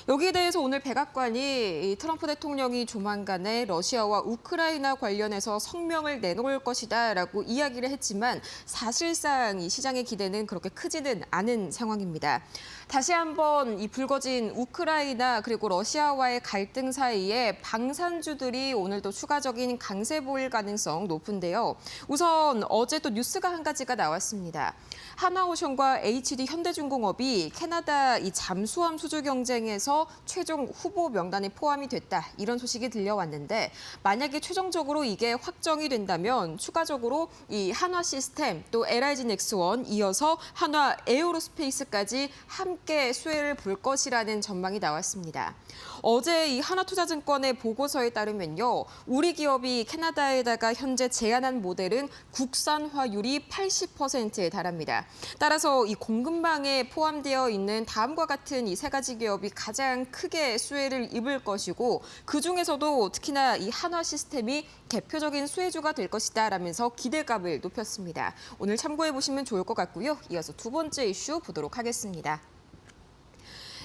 여기에 대해서 오늘 백악관이 이 트럼프 대통령이 조만간에 러시아와 우크라이나 관련해서 성명을 내놓을 것이다라고 이야기를 했지만 사실상 이 시장의 기대는 그렇게 크지는 않은 상황입니다. 다시 한번 이 불거진 우크라이나 그리고 러시아와의 갈등 사이에 방산주들이 오늘도 추가적인 강세 보일 가능성 높은데요. 우선 어제 또 뉴스가 한 가지가 나왔습니다. 하나오션과 HD 현대중공업이 캐나다 이 잠수함 수주 경쟁에서 최종 후보 명단에 포함이 됐다. 이런 소식이 들려왔는데 만약에 최종적으로 이게 확정이 된다면 추가적으로 이 한화 시스템 또 LIG 넥스원 이어서 한화 에어로스페이스까지 함께 수혜를 볼 것이라는 전망이 나왔습니다. 어제 이 하나투자증권의 보고서에 따르면요. 우리 기업이 캐나다에다가 현재 제안한 모델은 국산화율이 80%에 달합니다. 따라서 이 공급망에 포함되어 있는 다음과 같은 이 세 가지 기업이 가장 크게 수혜를 입을 것이고 그중에서도 특히나 이 한화 시스템이 대표적인 수혜주가 될 것이다라면서 기대감을 높였습니다. 오늘 참고해 보시면 좋을 것 같고요. 이어서 두 번째 이슈 보도록 하겠습니다.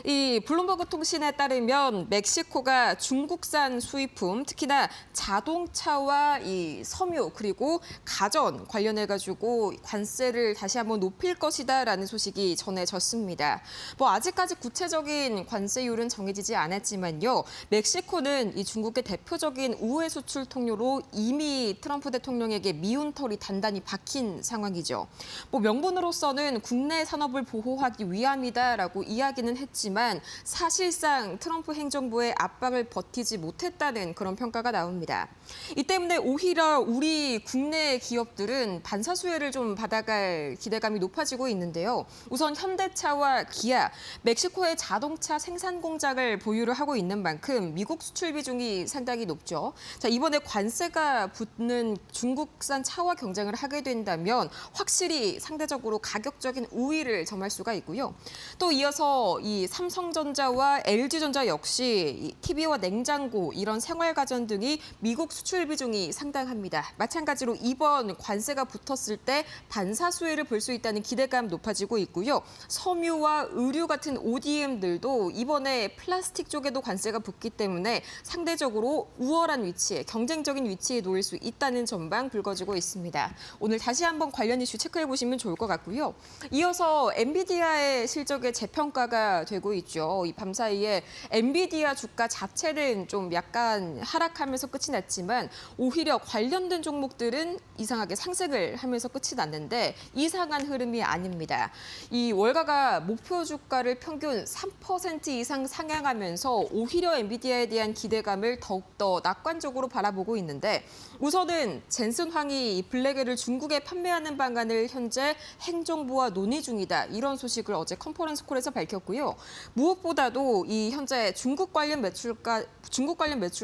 이 블룸버그 통신에 따르면 멕시코가 중국산 수입품, 특히나 자동차와 이 섬유 그리고 가전 관련해 가지고 관세를 다시 한번 높일 것이다라는 소식이 전해졌습니다. 아직까지 구체적인 관세율은 정해지지 않았지만요. 멕시코는 이 중국의 대표적인 우회 수출 통로로 이미 트럼프 대통령에게 미운 털이 단단히 박힌 상황이죠. 명분으로서는 국내 산업을 보호하기 위함이다라고 이야기는 했지만 사실상 트럼프 행정부의 압박을 버티지 못했다는 그런 평가가 나옵니다. 이 때문에 오히려 우리 국내 기업들은 반사수혜를 좀 받아갈 기대감이 높아지고 있는데요. 우선 현대차와 기아, 멕시코의 자동차 생산 공장을 보유를 하고 있는 만큼 미국 수출 비중이 상당히 높죠. 자, 이번에 관세가 붙는 중국산 차와 경쟁을 하게 된다면 확실히 상대적으로 가격적인 우위를 점할 수가 있고요. 또 이어서 이 삼성전자와 LG전자 역시 이 TV와 냉장고 이런 생활가전 등이 미국 수출 비중이 상당합니다. 마찬가지로 이번 관세가 붙었을 때 반사수혜를 볼 수 있다는 기대감 높아지고 있고요. 섬유와 의류 같은 ODM들도 이번에 플라스틱 쪽에도 관세가 붙기 때문에 상대적으로 우월한 위치에 경쟁적인 위치에 놓일 수 있다는 전망 불거지고 있습니다. 오늘 다시 한번 관련 이슈 체크해 보시면 좋을 것 같고요. 이어서 엔비디아의 실적의 재평가가 되고 있죠. 이 밤사이에 엔비디아 주가 자체는 좀 약간 하락하면서 끝이 났지만 오히려 관련된 종목들은 이상하게 상승을 하면서 끝이 났는데 이상한 흐름이 아닙니다. 이 월가가 목표 주가를 평균 3% 이상 상향하면서 오히려 엔비디아에 대한 기대감을 더욱더 낙관적으로 바라보고 있는데 우선은 젠슨 황이 이 블랙엘을 중국에 판매하는 방안을 현재 행정부와 논의 중이다. 이런 소식을 어제 컨퍼런스 콜에서 밝혔고요. 무엇보다도 이 현재 중국 관련 매출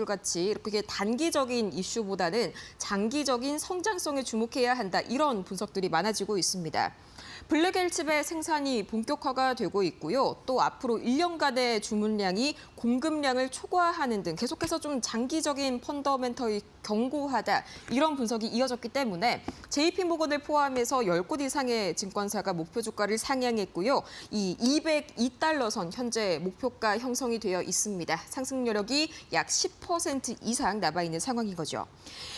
같이 이렇게 단기적인 이슈보다는 장기적인 성장성에 주목해야 한다. 이런 분석들이 많아지고 있습니다. 블랙엘 칩의 생산이 본격화가 되고 있고요. 또 앞으로 1년간의 주문량이 공급량을 초과하는 등 계속해서 좀 장기적인 펀더멘털이 견고하다. 이런 분석이 이어졌기 때문에 JP모건을 포함해서 10곳 이상의 증권사가 목표 주가를 상향했고요. 이 202달러 선 현재 목표가 형성이 되어 있습니다. 상승 여력이 약 10% 이상 남아있는 상황인 거죠.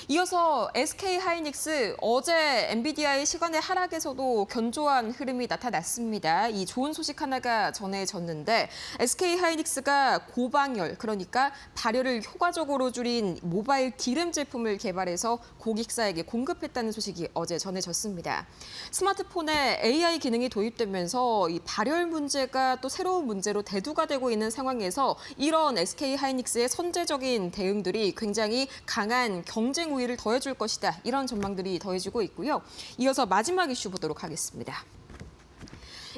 이어서 SK하이닉스 어제 엔비디아의 시간의 하락에서도 견조한 이러한 흐름이 나타났습니다. 이 좋은 소식 하나가 전해졌는데 SK하이닉스가 고방열, 그러니까 발열을 효과적으로 줄인 모바일 D램 제품을 개발해서 고객사에게 공급했다는 소식이 어제 전해졌습니다. 스마트폰에 AI 기능이 도입되면서 이 발열 문제가 또 새로운 문제로 대두가 되고 있는 상황에서 이런 SK하이닉스의 선제적인 대응들이 굉장히 강한 경쟁 우위를 더해줄 것이다. 이런 전망들이 더해지고 있고요. 이어서 마지막 이슈 보도록 하겠습니다.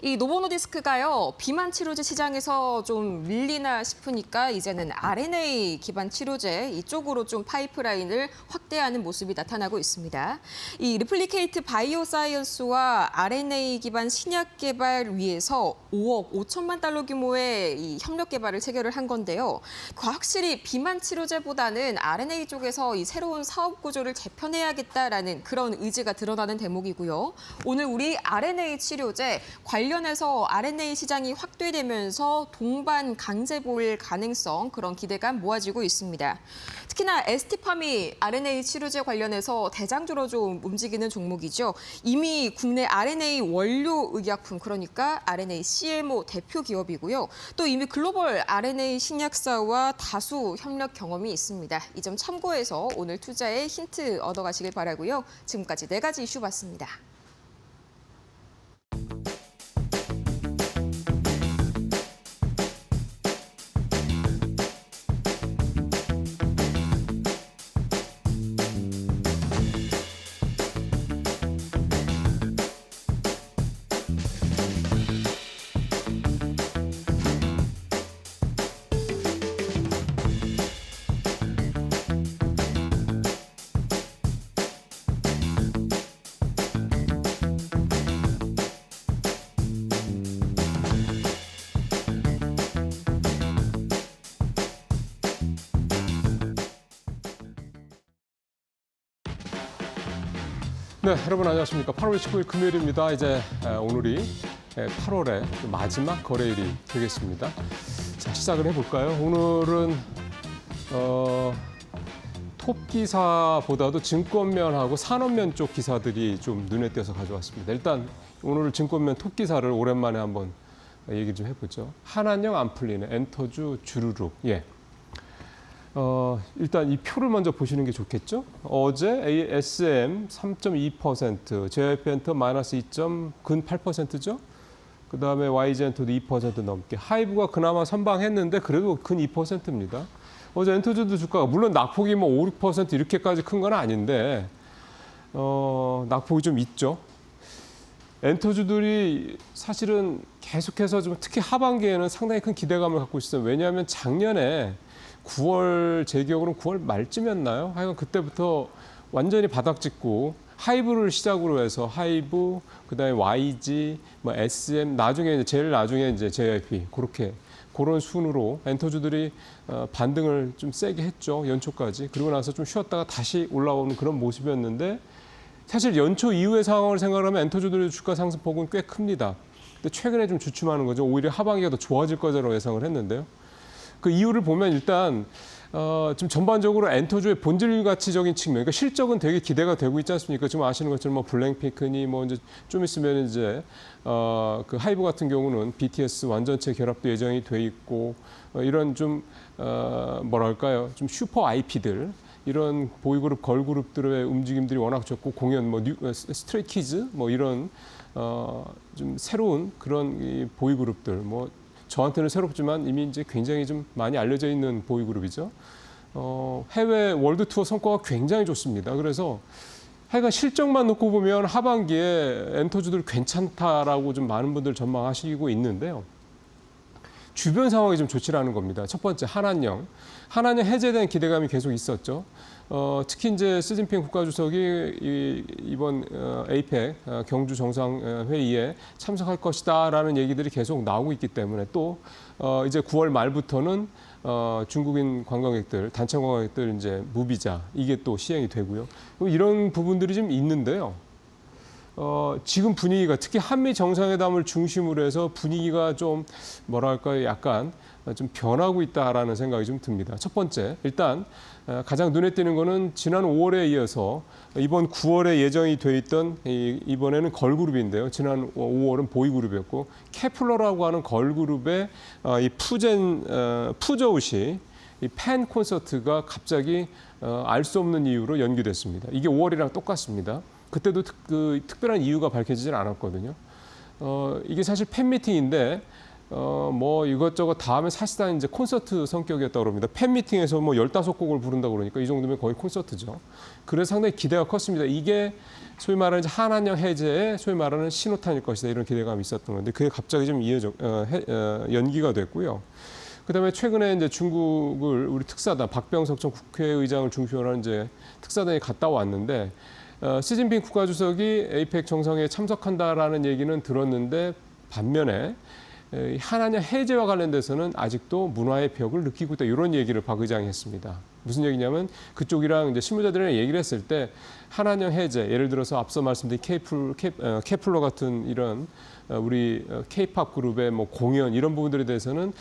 이 노보노디스크가요, 비만 치료제 시장에서 좀 밀리나 싶으니까 이제는 RNA 기반 치료제 이쪽으로 좀 파이프라인을 확대하는 모습이 나타나고 있습니다. 이 리플리케이트 바이오사이언스와 RNA 기반 신약 개발 위해서 5억 5천만 달러 규모의 이 협력 개발을 체결을 한 건데요. 확실히 비만 치료제보다는 RNA 쪽에서 이 새로운 사업 구조를 재편해야겠다라는 그런 의지가 드러나는 대목이고요. 오늘 우리 RNA 치료제 관련해서 RNA 시장이 확대되면서 동반 강세보일 가능성, 그런 기대감 모아지고 있습니다. 특히나 ST팜이 RNA 치료제 관련해서 대장주로 좀 움직이는 종목이죠. 이미 국내 RNA 원료 의약품, 그러니까 RNA CMO 대표 기업이고요. 또 이미 글로벌 RNA 신약사와 다수 협력 경험이 있습니다. 이 점 참고해서 오늘 투자에 힌트 얻어가시길 바라고요. 지금까지 4가지 이슈 봤습니다. 네, 여러분 안녕하십니까. 8월 19일 금요일입니다. 이제 오늘이 8월의 마지막 거래일이 되겠습니다. 자, 시작을 해볼까요? 오늘은 톱 기사보다도 증권면하고 산업면 쪽 기사들이 좀 눈에 띄어서 가져왔습니다. 일단 오늘 증권면 톱 기사를 오랜만에 한번 얘기 좀 해보죠. 한한령 안 풀리네, 엔터주 주르륵. 예. 일단 이 표를 먼저 보시는 게 좋겠죠. 어제 ASM 3.2%, JYP엔터 마이너스 2.8%죠. 그 다음에 YG엔터도 2% 넘게. 하이브가 그나마 선방했는데 그래도 근 2%입니다. 어제 엔터주도 주가가 물론 낙폭이 뭐 5, 6% 이렇게까지 큰 건 아닌데 낙폭이 좀 있죠. 엔터주들이 사실은 계속해서 좀 특히 하반기에는 상당히 큰 기대감을 갖고 있어요. 왜냐하면 작년에 9월, 제 기억으로는 9월 말쯤이었나요? 하여간 그때부터 완전히 바닥 찍고 하이브를 시작으로 해서 하이브, 그다음에 YG, 뭐 SM, 나중에 이제 제일 나중에 이제 JYP 그렇게 그런 순으로 엔터주들이 반등을 좀 세게 했죠. 연초까지. 그리고 나서 좀 쉬었다가 다시 올라오는 그런 모습이었는데 사실 연초 이후의 상황을 생각하면 엔터주들의 주가 상승폭은 꽤 큽니다. 근데 최근에 좀 주춤하는 거죠. 오히려 하반기가 더 좋아질 거라고 예상을 했는데요. 그 이유를 보면 일단 좀 전반적으로 엔터주의 본질 가치적인 측면, 그러니까 실적은 되게 기대가 되고 있지 않습니까? 지금 아시는 것처럼 뭐 블랙핑크니 뭐 이제 좀 있으면 이제 그 하이브 같은 경우는 BTS 완전체 결합도 예정이 돼 있고 이런 좀 뭐랄까요, 좀 슈퍼 IP들. 이런 보이그룹, 걸그룹들의 움직임들이 워낙 좋고 공연, 뭐 스트레이키즈, 뭐 이런 좀 새로운 그런 이 보이그룹들, 뭐 저한테는 새롭지만 이미 이제 굉장히 좀 많이 알려져 있는 보이그룹이죠. 해외 월드 투어 성과가 굉장히 좋습니다. 그래서 하여간 실적만 놓고 보면 하반기에 엔터주들 괜찮다라고 좀 많은 분들 전망하시고 있는데요. 주변 상황이 좀 좋지 않은 겁니다. 첫 번째 한한령 해제에 대한 기대감이 계속 있었죠. 특히 이제 시진핑 국가주석이 이번 APEC 경주 정상회의에 참석할 것이다라는 얘기들이 계속 나오고 있기 때문에 또 이제 9월 말부터는 중국인 관광객들, 단체 관광객들 이제 무비자 이게 또 시행이 되고요. 이런 부분들이 좀 있는데요. 지금 분위기가 특히 한미 정상회담을 중심으로 해서 분위기가 좀 뭐랄까요, 약간 좀 변하고 있다라는 생각이 좀 듭니다. 첫 번째, 일단 가장 눈에 띄는 거는 지난 5월에 이어서 이번 9월에 예정이 돼 있던 이번에는 걸그룹인데요. 지난 5월은 보이그룹이었고 케플러라고 하는 걸그룹의 이 푸저우시 이 팬 콘서트가 갑자기 알 수 없는 이유로 연기됐습니다. 이게 5월이랑 똑같습니다. 그때도 특별한 이유가 밝혀지진 않았거든요. 이게 사실 팬미팅인데 뭐 이것저것 다음에 사실상 이제 콘서트 성격이었다고 합니다. 팬미팅에서 뭐 15곡을 부른다고 그러니까 이 정도면 거의 콘서트죠. 그래서 상당히 기대가 컸습니다. 이게 소위 말하는 이제 한한령 해제의 소위 말하는 신호탄일 것이다. 이런 기대감이 있었던 건데 그게 갑자기 좀 연기가 됐고요. 그다음에 최근에 이제 중국을 우리 특사단 박병석 전 국회의장을 중심으로 하는 이제 특사단이 갔다 왔는데 시진핑 국가주석이 에이펙 정상회의에 참석한다라는 얘기는 들었는데 반면에 한한령 해제와 관련돼서는 아직도 문화의 벽을 느끼고 있다. 이런 얘기를 박 의장이 했습니다. 무슨 얘기냐면 그쪽이랑 이제 실무자들이랑 얘기를 했을 때 한한령 해제, 예를 들어서 앞서 말씀드린 케플러 같은 이런 우리 K-팝 그룹의 뭐 공연 이런 부분들에 대해서는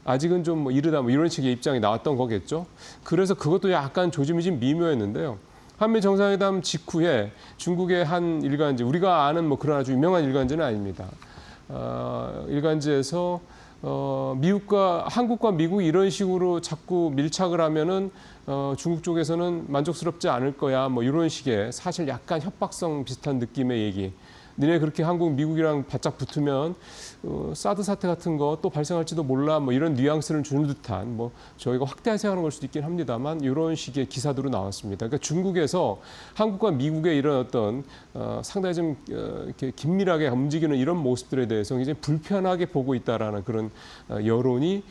아직은 좀 뭐 이르다 뭐 이런 식의 입장이 나왔던 거겠죠. 그래서 그것도 약간 조짐이 좀 미묘했는데요. 한미 정상회담 직후에 중국의 한 일간지, 우리가 아는 뭐 그런 아주 유명한 일간지는 아닙니다. 일간지에서 한국과 미국이 이런 식으로 자꾸 밀착을 하면은 중국 쪽에서는 만족스럽지 않을 거야. 뭐 이런 식의 사실 약간 협박성 비슷한 느낌의 얘기. 니네 그렇게 한국, 미국이랑 바짝 붙으면 사드 사태 같은 거 또 발생할지도 몰라. 뭐 이런 뉘앙스를 주는 듯한 뭐 저희가 확대해석하는 걸 수도 있긴 합니다만 이런 식의 기사들로 나왔습니다. 그러니까 중국에서 한국과 미국의 이런 어떤 상당히 좀 이렇게 긴밀하게 움직이는 이런 모습들에 대해서 굉장히 불편하게 보고 있다라는 그런 여론이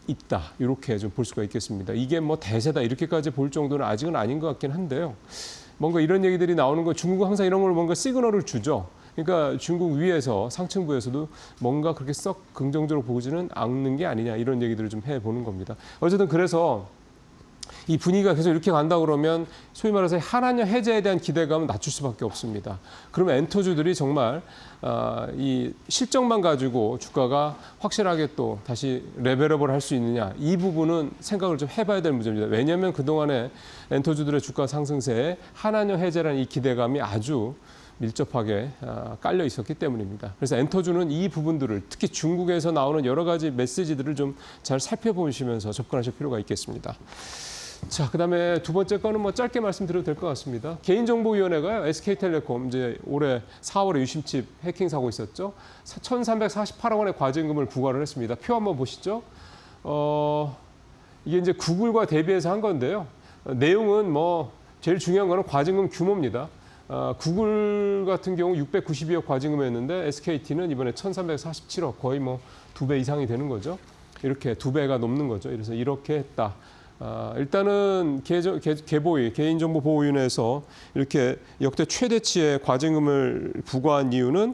있다. 이렇게 좀 볼 수가 있겠습니다. 이게 뭐 대세다 이렇게까지 볼 정도는 아직은 아닌 것 같긴 한데요. 뭔가 이런 얘기들이 나오는 거 중국은 항상 이런 걸 뭔가 시그널을 주죠. 그러니까 중국 위에서 상층부에서도 뭔가 그렇게 썩 긍정적으로 보지는 않는 게 아니냐 이런 얘기들을 좀 해보는 겁니다. 어쨌든 그래서 이 분위기가 계속 이렇게 간다 그러면 소위 말해서 한한령 해제에 대한 기대감은 낮출 수밖에 없습니다. 그러면 엔터주들이 정말 이 실적만 가지고 주가가 확실하게 또 다시 레벨업을 할 수 있느냐 이 부분은 생각을 좀 해봐야 될 문제입니다. 왜냐하면 그동안에 엔터주들의 주가 상승세에 한한령 해제라는 이 기대감이 아주 밀접하게 깔려 있었기 때문입니다. 그래서 엔터주는 이 부분들을 특히 중국에서 나오는 여러 가지 메시지들을 좀 잘 살펴보시면서 접근하실 필요가 있겠습니다. 자, 그다음에 두 번째 거는 뭐 짧게 말씀드려도 될 것 같습니다. 개인정보위원회가요, SK텔레콤 이제 올해 4월에 유심칩 해킹 사고 있었죠. 1,348억 원의 과징금을 부과를 했습니다. 표 한번 보시죠. 이게 이제 구글과 대비해서 한 건데요. 내용은 뭐 제일 중요한 거는 과징금 규모입니다. 구글 같은 경우 692억 과징금이었는데 SKT는 이번에 1,347억 거의 뭐 2배 이상이 되는 거죠. 이렇게 2배가 넘는 거죠. 그래서 이렇게 했다. 일단은 개인정보보호위원회에서 이렇게 역대 최대치의 과징금을 부과한 이유는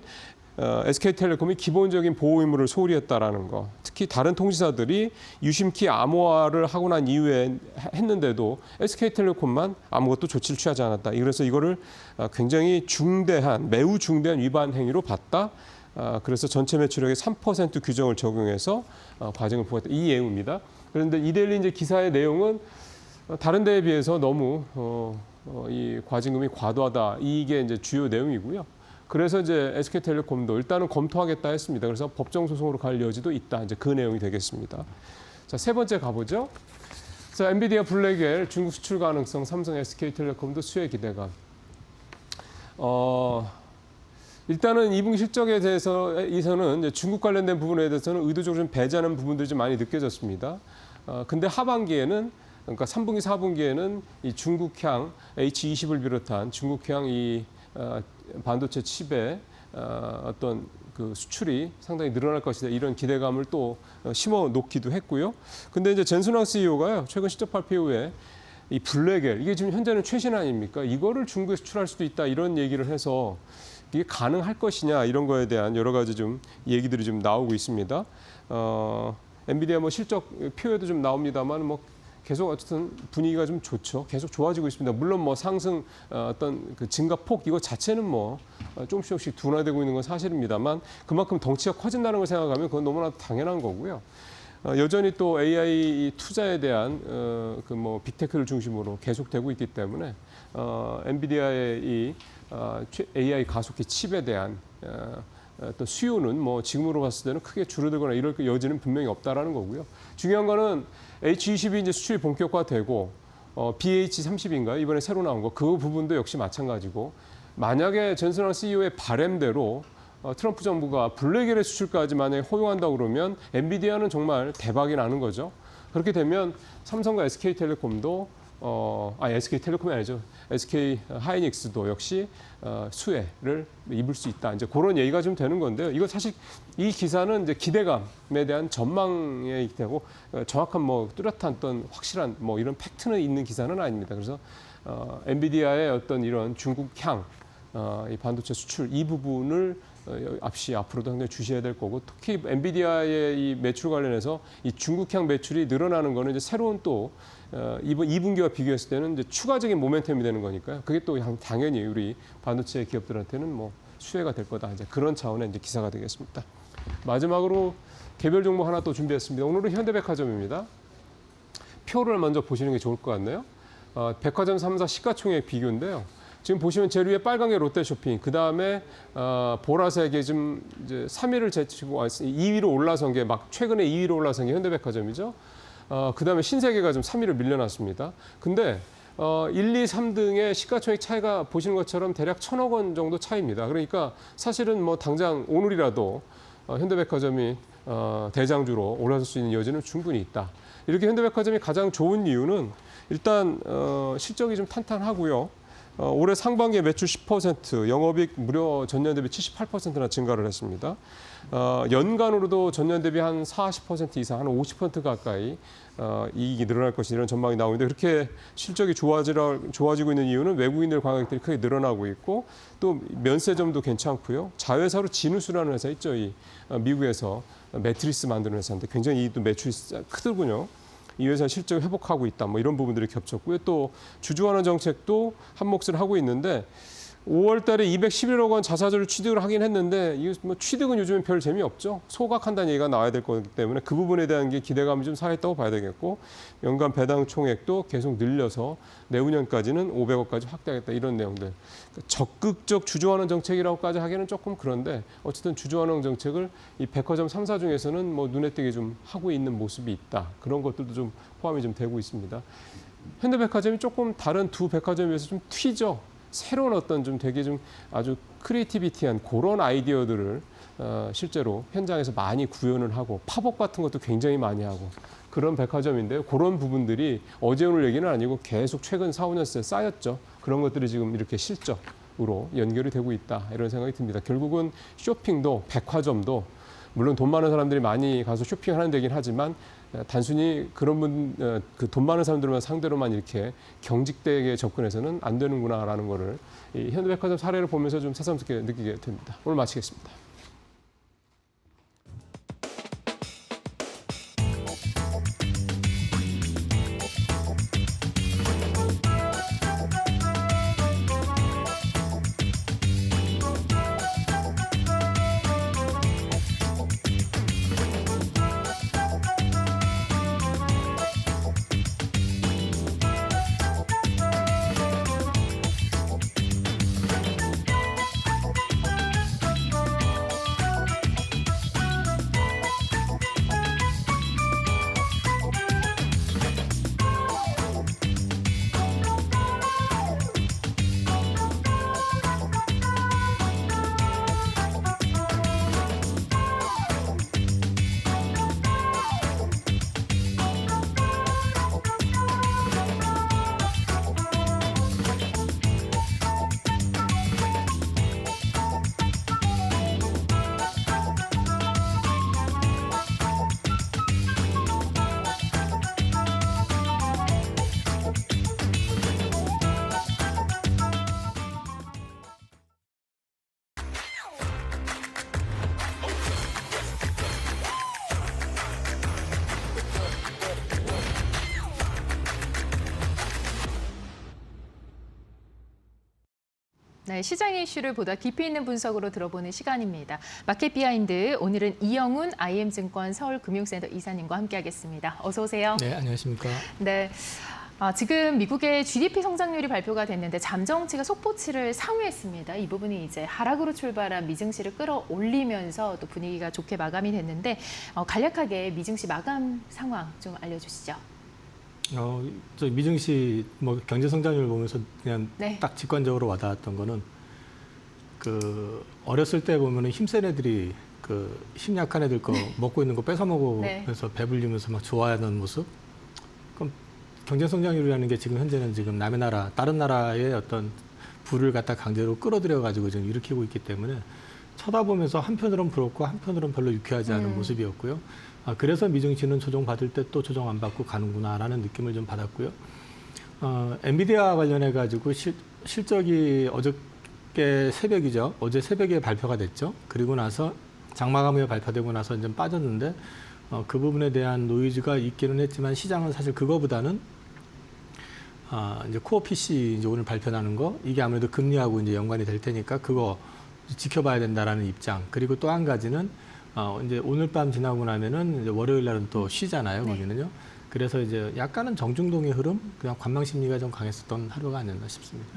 SK텔레콤이 기본적인 보호 의무를 소홀히 했다라는 거. 특히 다른 통신사들이 유심키 암호화를 하고 난 이후에 했는데도 SK텔레콤만 아무것도 조치를 취하지 않았다. 그래서 이거를 굉장히 매우 중대한 위반 행위로 봤다. 그래서 전체 매출액의 3% 규정을 적용해서 과징을 부과했다. 이 내용입니다. 그런데 이데일리 이제 기사의 내용은 다른 데에 비해서 너무 이 과징금이 과도하다. 이게 이제 주요 내용이고요. 그래서 이제 SK텔레콤도 일단은 검토하겠다 했습니다. 그래서 법정 소송으로 갈 여지도 있다. 이제 그 내용이 되겠습니다. 자, 세 번째 가보죠. 자, 엔비디아 블랙엘 중국 수출 가능성, 삼성, SK텔레콤도 수혜 기대감. 일단은 2분기 실적에 대해서는 이제 중국 관련된 부분에 대해서는 의도적으로 좀 배제하는 부분들이 좀 많이 느껴졌습니다. 근데 하반기에는 그러니까 3분기, 4분기에는 이 중국향 H20을 비롯한 중국향 이 반도체 칩의 어떤 그 수출이 상당히 늘어날 것이다 이런 기대감을 또 심어 놓기도 했고요. 근데 이제 젠순왕 CEO가요 최근 실적 발표 후에 이 블랙엘 이게 지금 현재는 최신 아닙니까? 이거를 중국에 수출할 수도 있다 이런 얘기를 해서 이게 가능할 것이냐 이런 거에 대한 여러 가지 좀 얘기들이 좀 나오고 있습니다. 엔비디아 뭐 실적 표에도 좀 나옵니다만 뭐 계속 어쨌든 분위기가 좀 좋죠. 계속 좋아지고 있습니다. 물론 뭐 상승 어떤 그 증가폭 이거 자체는 뭐 조금씩 둔화되고 있는 건 사실입니다만 그만큼 덩치가 커진다는 걸 생각하면 그건 너무나 당연한 거고요. 여전히 또 AI 투자에 대한 그 뭐 빅테크를 중심으로 계속되고 있기 때문에 엔비디아의 이 AI 가속기 칩에 대한 또 수요는 뭐 지금으로 봤을 때는 크게 줄어들거나 이럴 여지는 분명히 없다라는 거고요. 중요한 거는 H20이 이제 수출이 본격화되고 BH30인가 이번에 새로 나온 거 그 부분도 역시 마찬가지고 만약에 전선왕 CEO의 바램대로 트럼프 정부가 블랙엘의 수출까지 만약에 허용한다고 그러면 엔비디아는 정말 대박이 나는 거죠. 그렇게 되면 삼성과 SK텔레콤도 SK텔레콤이 아니죠. SK 하이닉스도 역시 수혜를 입을 수 있다. 이제 그런 얘기가 좀 되는 건데요. 이거 사실 이 기사는 이제 기대감에 대한 전망이 되고 정확한 뭐 뚜렷한 어떤 확실한 뭐 이런 팩트는 있는 기사는 아닙니다. 그래서 엔비디아의 어떤 이런 중국향 이 반도체 수출 이 부분을 앞으로도 상당히 주시해야 될 거고 특히 엔비디아의 이 매출 관련해서 이 중국향 매출이 늘어나는 거는 이제 새로운 또 이번 2분기와 비교했을 때는 이제 추가적인 모멘텀이 되는 거니까요. 그게 또 당연히 우리 반도체 기업들한테는 뭐 수혜가 될 거다. 이제 그런 차원의 이제 기사가 되겠습니다. 마지막으로 개별 종목 하나 또 준비했습니다. 오늘은 현대백화점입니다. 표를 먼저 보시는 게 좋을 것 같네요. 백화점 3사 시가총액 비교인데요. 지금 보시면 제일 위에 빨간 게 롯데쇼핑, 그 다음에 보라색이 지금 이제 3위를 제치고 2위로 올라선 게 막 최근에 2위로 올라선 게 현대백화점이죠. 그 다음에 신세계가 좀 3위를 밀려났습니다. 근데 1, 2, 3등의 시가총액 차이가 보시는 것처럼 대략 1,000억 원 정도 차이입니다. 그러니까 사실은 뭐 당장 오늘이라도 현대백화점이 대장주로 올라설 수 있는 여지는 충분히 있다. 이렇게 현대백화점이 가장 좋은 이유는 일단 실적이 좀 탄탄하고요. 올해 상반기에 매출 10%, 영업이익 무려 전년 대비 78%나 증가를 했습니다. 연간으로도 전년 대비 한 40% 이상, 한 50% 가까이 이익이 늘어날 것이 이런 전망이 나오는데 그렇게 실적이 좋아지고 있는 이유는 외국인들 관광객들이 크게 늘어나고 있고 또 면세점도 괜찮고요. 자회사로 진우스라는 회사 있죠. 이 미국에서 매트리스 만드는 회사인데 굉장히 이 매출이 크더군요. 이 회사 실적을 회복하고 있다. 뭐 이런 부분들이 겹쳤고요. 또 주주환원 정책도 한 몫을 하고 있는데 5월 달에 211억 원 자사주를 취득을 하긴 했는데 이 뭐 취득은 요즘엔 별 재미없죠. 소각한다는 얘기가 나와야 될 거기 때문에 그 부분에 대한 게 기대감이 좀 살아있다고 봐야 되겠고 연간 배당 총액도 계속 늘려서 내후년까지는 500억까지 확대하겠다 이런 내용들. 적극적 주주환원 정책이라고까지 하기는 조금 그런데 어쨌든 주주환원 정책을 이 백화점 3사 중에서는 뭐 눈에 띄게 좀 하고 있는 모습이 있다. 그런 것들도 좀 포함이 좀 되고 있습니다. 현대백화점이 조금 다른 두 백화점에 비해서 좀 튀죠. 새로운 어떤 좀 되게 좀 아주 크리에이티비티한 그런 아이디어들을 실제로 현장에서 많이 구현을 하고 팝업 같은 것도 굉장히 많이 하고 그런 백화점인데요. 그런 부분들이 어제 오늘 얘기는 아니고 계속 최근 4, 5년 새 쌓였죠. 그런 것들이 지금 이렇게 실적으로 연결이 되고 있다 이런 생각이 듭니다. 결국은 쇼핑도 백화점도 물론 돈 많은 사람들이 많이 가서 쇼핑하는 데긴 하지만 단순히 그런 그 돈 많은 사람들만 상대로만 이렇게 경직되게 접근해서는 안 되는구나라는 거를 이 현대백화점 사례를 보면서 좀 새삼스럽게 느끼게 됩니다. 오늘 마치겠습니다. 네, 시장의 이슈를 보다 깊이 있는 분석으로 들어보는 시간입니다. 마켓 비하인드, 오늘은 이영훈 IM증권 서울금융센터 이사님과 함께하겠습니다. 어서 오세요. 네, 안녕하십니까. 네. 지금 미국의 GDP 성장률이 발표가 됐는데 잠정치가 속보치를 상회했습니다. 이 부분이 이제 하락으로 출발한 미증시를 끌어올리면서 또 분위기가 좋게 마감이 됐는데 간략하게 미증시 마감 상황 좀 알려주시죠. 저 미증시 뭐 경제 성장률 보면서 그냥 네. 딱 직관적으로 와닿았던 거는 그 어렸을 때 보면은 힘센 애들이 그 힘 약한 애들 거 먹고 있는 거 뺏어 먹으면서 배불리면서 막 좋아하는 모습. 그럼 경제 성장률이라는 게 지금 현재는 지금 남의 나라, 다른 나라의 어떤 부를 갖다 강제로 끌어들여 가지고 지금 일으키고 있기 때문에 쳐다보면서 한편으로는 부럽고 한편으로는 별로 유쾌하지 않은 모습이었고요. 그래서 미증시는 조정받을 때 또 조정 안 받고 가는구나라는 느낌을 좀 받았고요. 엔비디아 관련해 가지고 실적이 어저께 새벽이죠. 어제 새벽에 발표가 됐죠. 그리고 나서 장마감에 발표되고 나서 이제 빠졌는데 그 부분에 대한 노이즈가 있기는 했지만 시장은 사실 그거보다는 이제 코어 PC 이제 오늘 발표나는 거 이게 아무래도 금리하고 이제 연관이 될 테니까 그거 지켜봐야 된다라는 입장. 그리고 또 한 가지는 이제 오늘 밤 지나고 나면은 이제 월요일 날은 또 쉬잖아요. 네. 거기는요. 그래서 이제 약간은 정중동의 흐름, 그냥 관망 심리가 좀 강했었던 하루가 아니었나 싶습니다.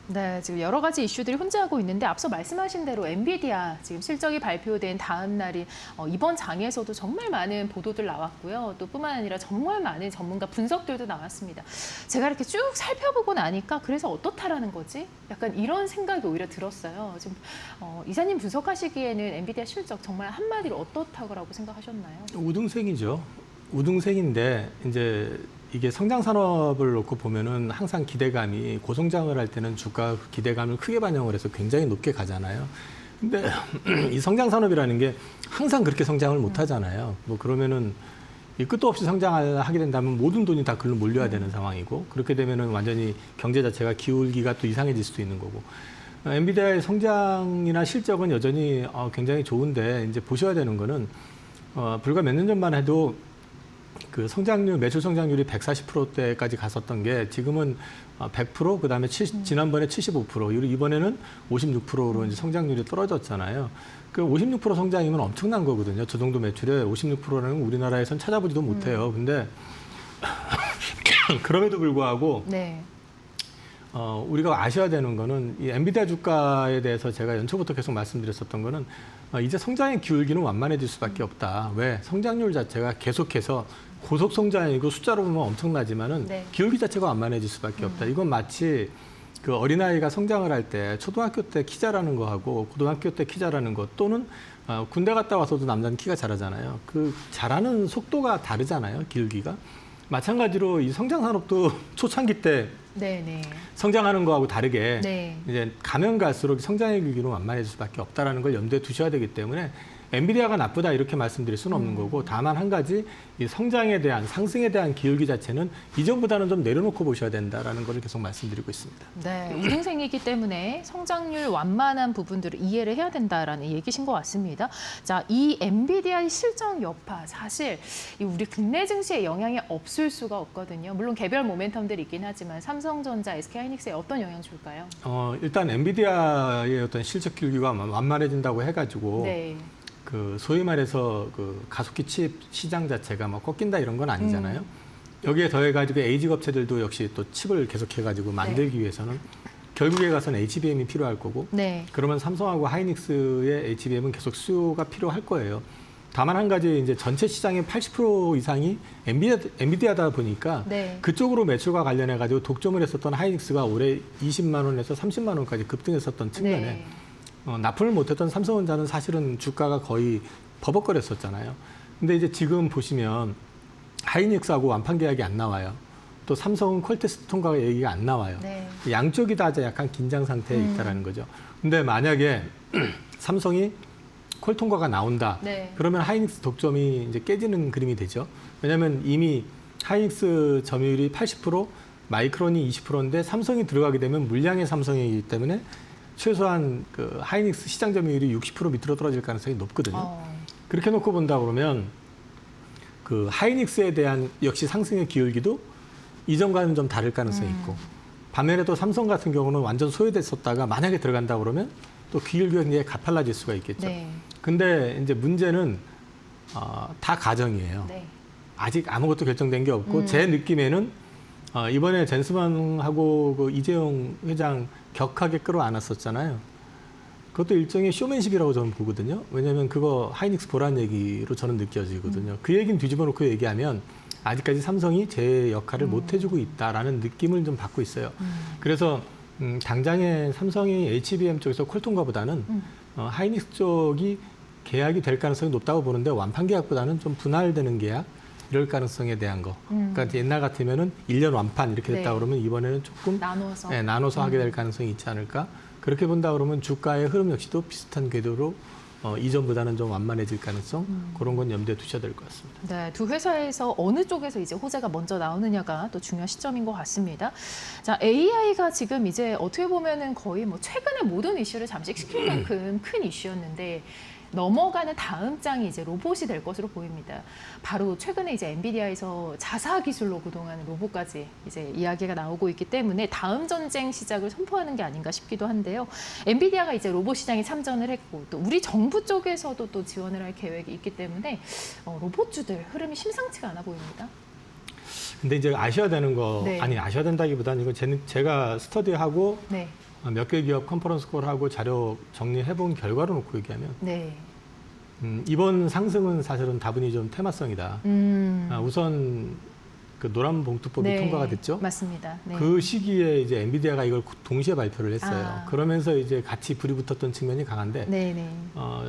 네, 지금 여러 가지 이슈들이 혼재하고 있는데 앞서 말씀하신 대로 엔비디아 지금 실적이 발표된 다음 날인 이번 장에서도 정말 많은 보도들 나왔고요. 또 뿐만 아니라 정말 많은 전문가 분석들도 나왔습니다. 제가 이렇게 쭉 살펴보고 나니까 그래서 어떻다라는 거지? 약간 이런 생각이 오히려 들었어요. 지금 이사님 분석하시기에는 엔비디아 실적 정말 한마디로 어떻다고 생각하셨나요? 우등생이죠. 우등생인데 이제 이게 성장 산업을 놓고 보면은 항상 기대감이 고성장을 할 때는 주가 기대감을 크게 반영을 해서 굉장히 높게 가잖아요. 근데 이 성장 산업이라는 게 항상 그렇게 성장을 못 하잖아요. 뭐 그러면은 이 끝도 없이 성장을 하게 된다면 모든 돈이 다 글로 몰려야 되는 상황이고 그렇게 되면은 완전히 경제 자체가 기울기가 또 이상해질 수도 있는 거고. 엔비디아의 성장이나 실적은 여전히 굉장히 좋은데 이제 보셔야 되는 거는 불과 몇 년 전만 해도 그 성장률, 매출 성장률이 140%대까지 갔었던 게 지금은 100%, 그다음에 지난번에 75%, 이번에는 56%로 이제 성장률이 떨어졌잖아요. 그 56% 성장이면 엄청난 거거든요. 저 정도 매출에 56%라는 우리나라에선 찾아보지도 못해요. 근데 그럼에도 불구하고 네. 우리가 아셔야 되는 거는 이 엔비디아 주가에 대해서 제가 연초부터 계속 말씀드렸었던 거는 이제 성장의 기울기는 완만해질 수밖에 없다. 왜? 성장률 자체가 계속해서 고속 성장이고 숫자로 보면 엄청나지만은 네. 기울기 자체가 완만해질 수밖에 없다. 이건 마치 그 어린아이가 성장을 할 때 초등학교 때 키 자라는 거하고 고등학교 때 키 자라는 거 또는 군대 갔다 와서도 남자는 키가 자라잖아요. 그 자라는 속도가 다르잖아요. 기울기가. 마찬가지로 이 성장 산업도 초창기 때 네. 성장하는 거하고 다르게 네. 이제 가면 갈수록 성장의 기울기는 완만해질 수밖에 없다라는 걸 염두에 두셔야 되기 때문에 엔비디아가 나쁘다 이렇게 말씀드릴 수는 없는 거고 다만 한 가지 이 성장에 대한 상승에 대한 기울기 자체는 이전보다는 좀 내려놓고 보셔야 된다라는 걸 계속 말씀드리고 있습니다. 네, 우등생이기 때문에 성장률 완만한 부분들을 이해를 해야 된다라는 얘기신 것 같습니다. 자, 이 엔비디아의 실적 여파 사실 우리 국내 증시에 영향이 없을 수가 없거든요. 물론 개별 모멘텀들이 있긴 하지만 삼성전자, SK하이닉스에 어떤 영향 줄까요? 일단 엔비디아의 어떤 실적 기울기가 완만해진다고 해가지고 네. 그 소위 말해서 그 가속기 칩 시장 자체가 막 꺾인다 이런 건 아니잖아요. 여기에 더해가지고 에이직 업체들도 역시 또 칩을 계속해가지고 만들기 위해서는 결국에 가서는 HBM이 필요할 거고 네. 그러면 삼성하고 하이닉스의 HBM은 계속 수요가 필요할 거예요. 다만 한 가지 이제 전체 시장의 80% 이상이 엔비디아다 보니까 네. 그쪽으로 매출과 관련해 가지고 독점을 했었던 하이닉스가 올해 20만 원에서 30만 원까지 급등했었던 측면에 네. 납품을 못했던 삼성전자는 사실은 주가가 거의 버벅거렸었잖아요. 근데 이제 지금 보시면 하이닉스하고 완판 계약이 안 나와요. 또 삼성은 퀄테스트 통과 얘기가 안 나와요. 네. 양쪽이 다 약간 긴장 상태에 있다라는 거죠. 근데 만약에 삼성이 퀄 통과가 나온다. 네. 그러면 하이닉스 독점이 이제 깨지는 그림이 되죠. 왜냐하면 이미 하이닉스 점유율이 80%, 마이크론이 20%인데 삼성이 들어가게 되면 물량의 삼성이기 때문에 최소한 그 하이닉스 시장 점유율이 60% 밑으로 떨어질 가능성이 높거든요. 그렇게 놓고 본다 그러면 그 하이닉스에 대한 역시 상승의 기울기도 이전과는 좀 다를 가능성이 있고 반면에 또 삼성 같은 경우는 완전 소외됐었다가 만약에 들어간다 그러면 또 기울기가 굉장히 가팔라질 수가 있겠죠. 네. 근데 이제 문제는 다 가정이에요. 네. 아직 아무것도 결정된 게 없고 제 느낌에는 이번에 젠스만하고 그 이재용 회장 격하게 끌어안았었잖아요. 그것도 일종의 쇼맨십이라고 저는 보거든요. 왜냐하면 그거 하이닉스 보란 얘기로 저는 느껴지거든요. 그 얘기는 뒤집어 놓고 얘기하면 아직까지 삼성이 제 역할을 못 해주고 있다라는 느낌을 좀 받고 있어요. 그래서 당장에 삼성이 HBM 쪽에서 콜통과보다는 하이닉스 쪽이 계약이 될 가능성이 높다고 보는데 완판 계약보다는 좀 분할되는 계약 이럴 가능성에 대한 거. 그러니까 옛날 같으면은 1년 완판 이렇게 됐다 네. 그러면 이번에는 조금 나눠서. 네, 나눠서 하게 될 가능성이 있지 않을까. 그렇게 본다 그러면 주가의 흐름 역시도 비슷한 궤도로 이전보다는 좀 완만해질 가능성 그런 건 염두에 두셔야 될 것 같습니다. 네, 두 회사에서 어느 쪽에서 이제 호재가 먼저 나오느냐가 또 중요한 시점인 것 같습니다. 자, AI가 지금 이제 어떻게 보면은 거의 뭐 최근에 모든 이슈를 잠식시킬 만큼 큰 이슈였는데 넘어가는 다음 장이 이제 로봇이 될 것으로 보입니다. 바로 최근에 이제 엔비디아에서 자사 기술로 그동안 로봇까지 이제 이야기가 나오고 있기 때문에 다음 전쟁 시작을 선포하는 게 아닌가 싶기도 한데요. 엔비디아가 이제 로봇 시장에 참전을 했고 또 우리 정부 쪽에서도 또 지원을 할 계획이 있기 때문에 로봇주들 흐름이 심상치가 않아 보입니다. 근데 이제 아셔야 되는 거 네. 아니 아셔야 된다기보다는 이거 제가 스터디하고 네, 몇 개 기업 컨퍼런스 콜하고 자료 정리해본 결과로 놓고 얘기하면 네, 이번 상승은 사실은 다분히 좀 테마성이다. 우선 그 노란 봉투법이 네, 통과가 됐죠. 맞습니다. 네. 그 시기에 이제 엔비디아가 이걸 동시에 발표를 했어요. 아. 그러면서 이제 같이 불이 붙었던 측면이 강한데 네, 네.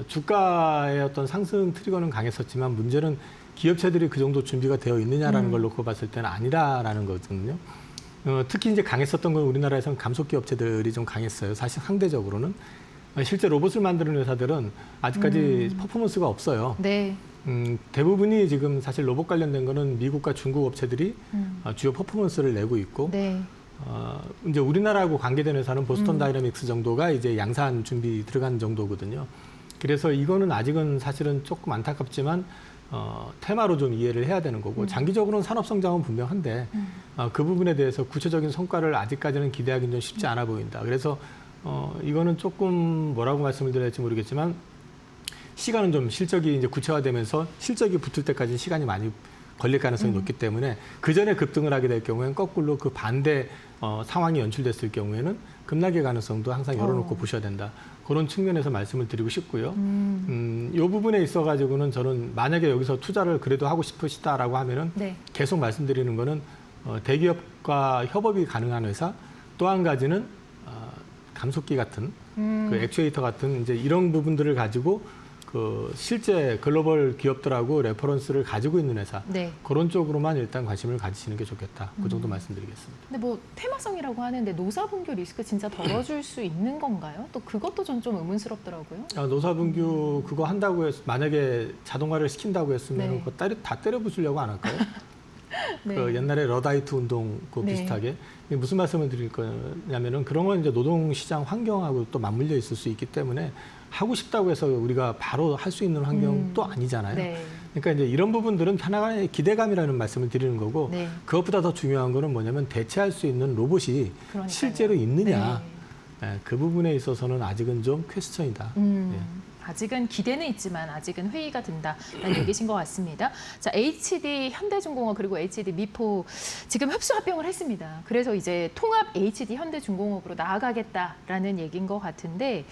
주가의 어떤 상승 트리거는 강했었지만 문제는 기업체들이 그 정도 준비가 되어 있느냐라는 걸 놓고 봤을 때는 아니라라는 거거든요. 특히 이제 강했었던 건 우리나라에서는 감속 기업체들이 좀 강했어요. 사실 상대적으로는 실제 로봇을 만드는 회사들은 아직까지 퍼포먼스가 없어요. 네. 대부분이 지금 사실 로봇 관련된 거는 미국과 중국 업체들이 주요 퍼포먼스를 내고 있고 네. 이제 우리나라하고 관계된 회사는 보스턴 다이내믹스 정도가 이제 양산 준비 들어간 정도거든요. 그래서 이거는 아직은 사실은 조금 안타깝지만 테마로 좀 이해를 해야 되는 거고 장기적으로는 산업 성장은 분명한데 그 부분에 대해서 구체적인 성과를 아직까지는 기대하기는 좀 쉽지 않아 보인다. 그래서 이거는 조금 뭐라고 말씀을 드려야 할지 모르겠지만 시간은 좀 실적이 이제 구체화되면서 실적이 붙을 때까지 시간이 많이 걸릴 가능성이 높기 때문에 그 전에 급등을 하게 될 경우에는 거꾸로 그 반대 상황이 연출됐을 경우에는 급락의 가능성도 항상 열어놓고 보셔야 된다. 그런 측면에서 말씀을 드리고 싶고요. 이 부분에 있어가지고는 저는 만약에 여기서 투자를 그래도 하고 싶으시다라고 하면은 네. 계속 말씀드리는 거는 대기업과 협업이 가능한 회사 또 한 가지는 감속기 같은 그 액추에이터 같은 이제 이런 부분들을 가지고 그 실제 글로벌 기업들하고 레퍼런스를 가지고 있는 회사 네. 그런 쪽으로만 일단 관심을 가지시는 게 좋겠다. 그 정도 말씀드리겠습니다. 근데 뭐 테마성이라고 하는데 노사분규 리스크 진짜 덜어줄 수 있는 건가요? 또 그것도 전 좀 의문스럽더라고요. 노사분규 그거 한다고 해서 만약에 자동화를 시킨다고 했으면 네. 그거 다 때려 부수려고 안 할까요? 네. 그 옛날에 러다이트 운동 그 네. 비슷하게 무슨 말씀을 드릴 거냐면은 그런 건 이제 노동시장 환경하고 또 맞물려 있을 수 있기 때문에 하고 싶다고 해서 우리가 바로 할 수 있는 환경도 아니잖아요. 네. 그러니까 이제 이런 부분들은 하나의 기대감이라는 말씀을 드리는 거고 네. 그것보다 더 중요한 거는 뭐냐면 대체할 수 있는 로봇이 그러니까요. 실제로 있느냐. 네. 그 부분에 있어서는 아직은 좀 퀘스천이다. 예. 아직은 기대는 있지만 아직은 회의가 된다는 얘기신 것 같습니다. 자, HD 현대중공업 그리고 HD 미포 지금 협수 합병을 했습니다. 그래서 이제 통합 HD 현대중공업으로 나아가겠다라는 얘기인 것 같은데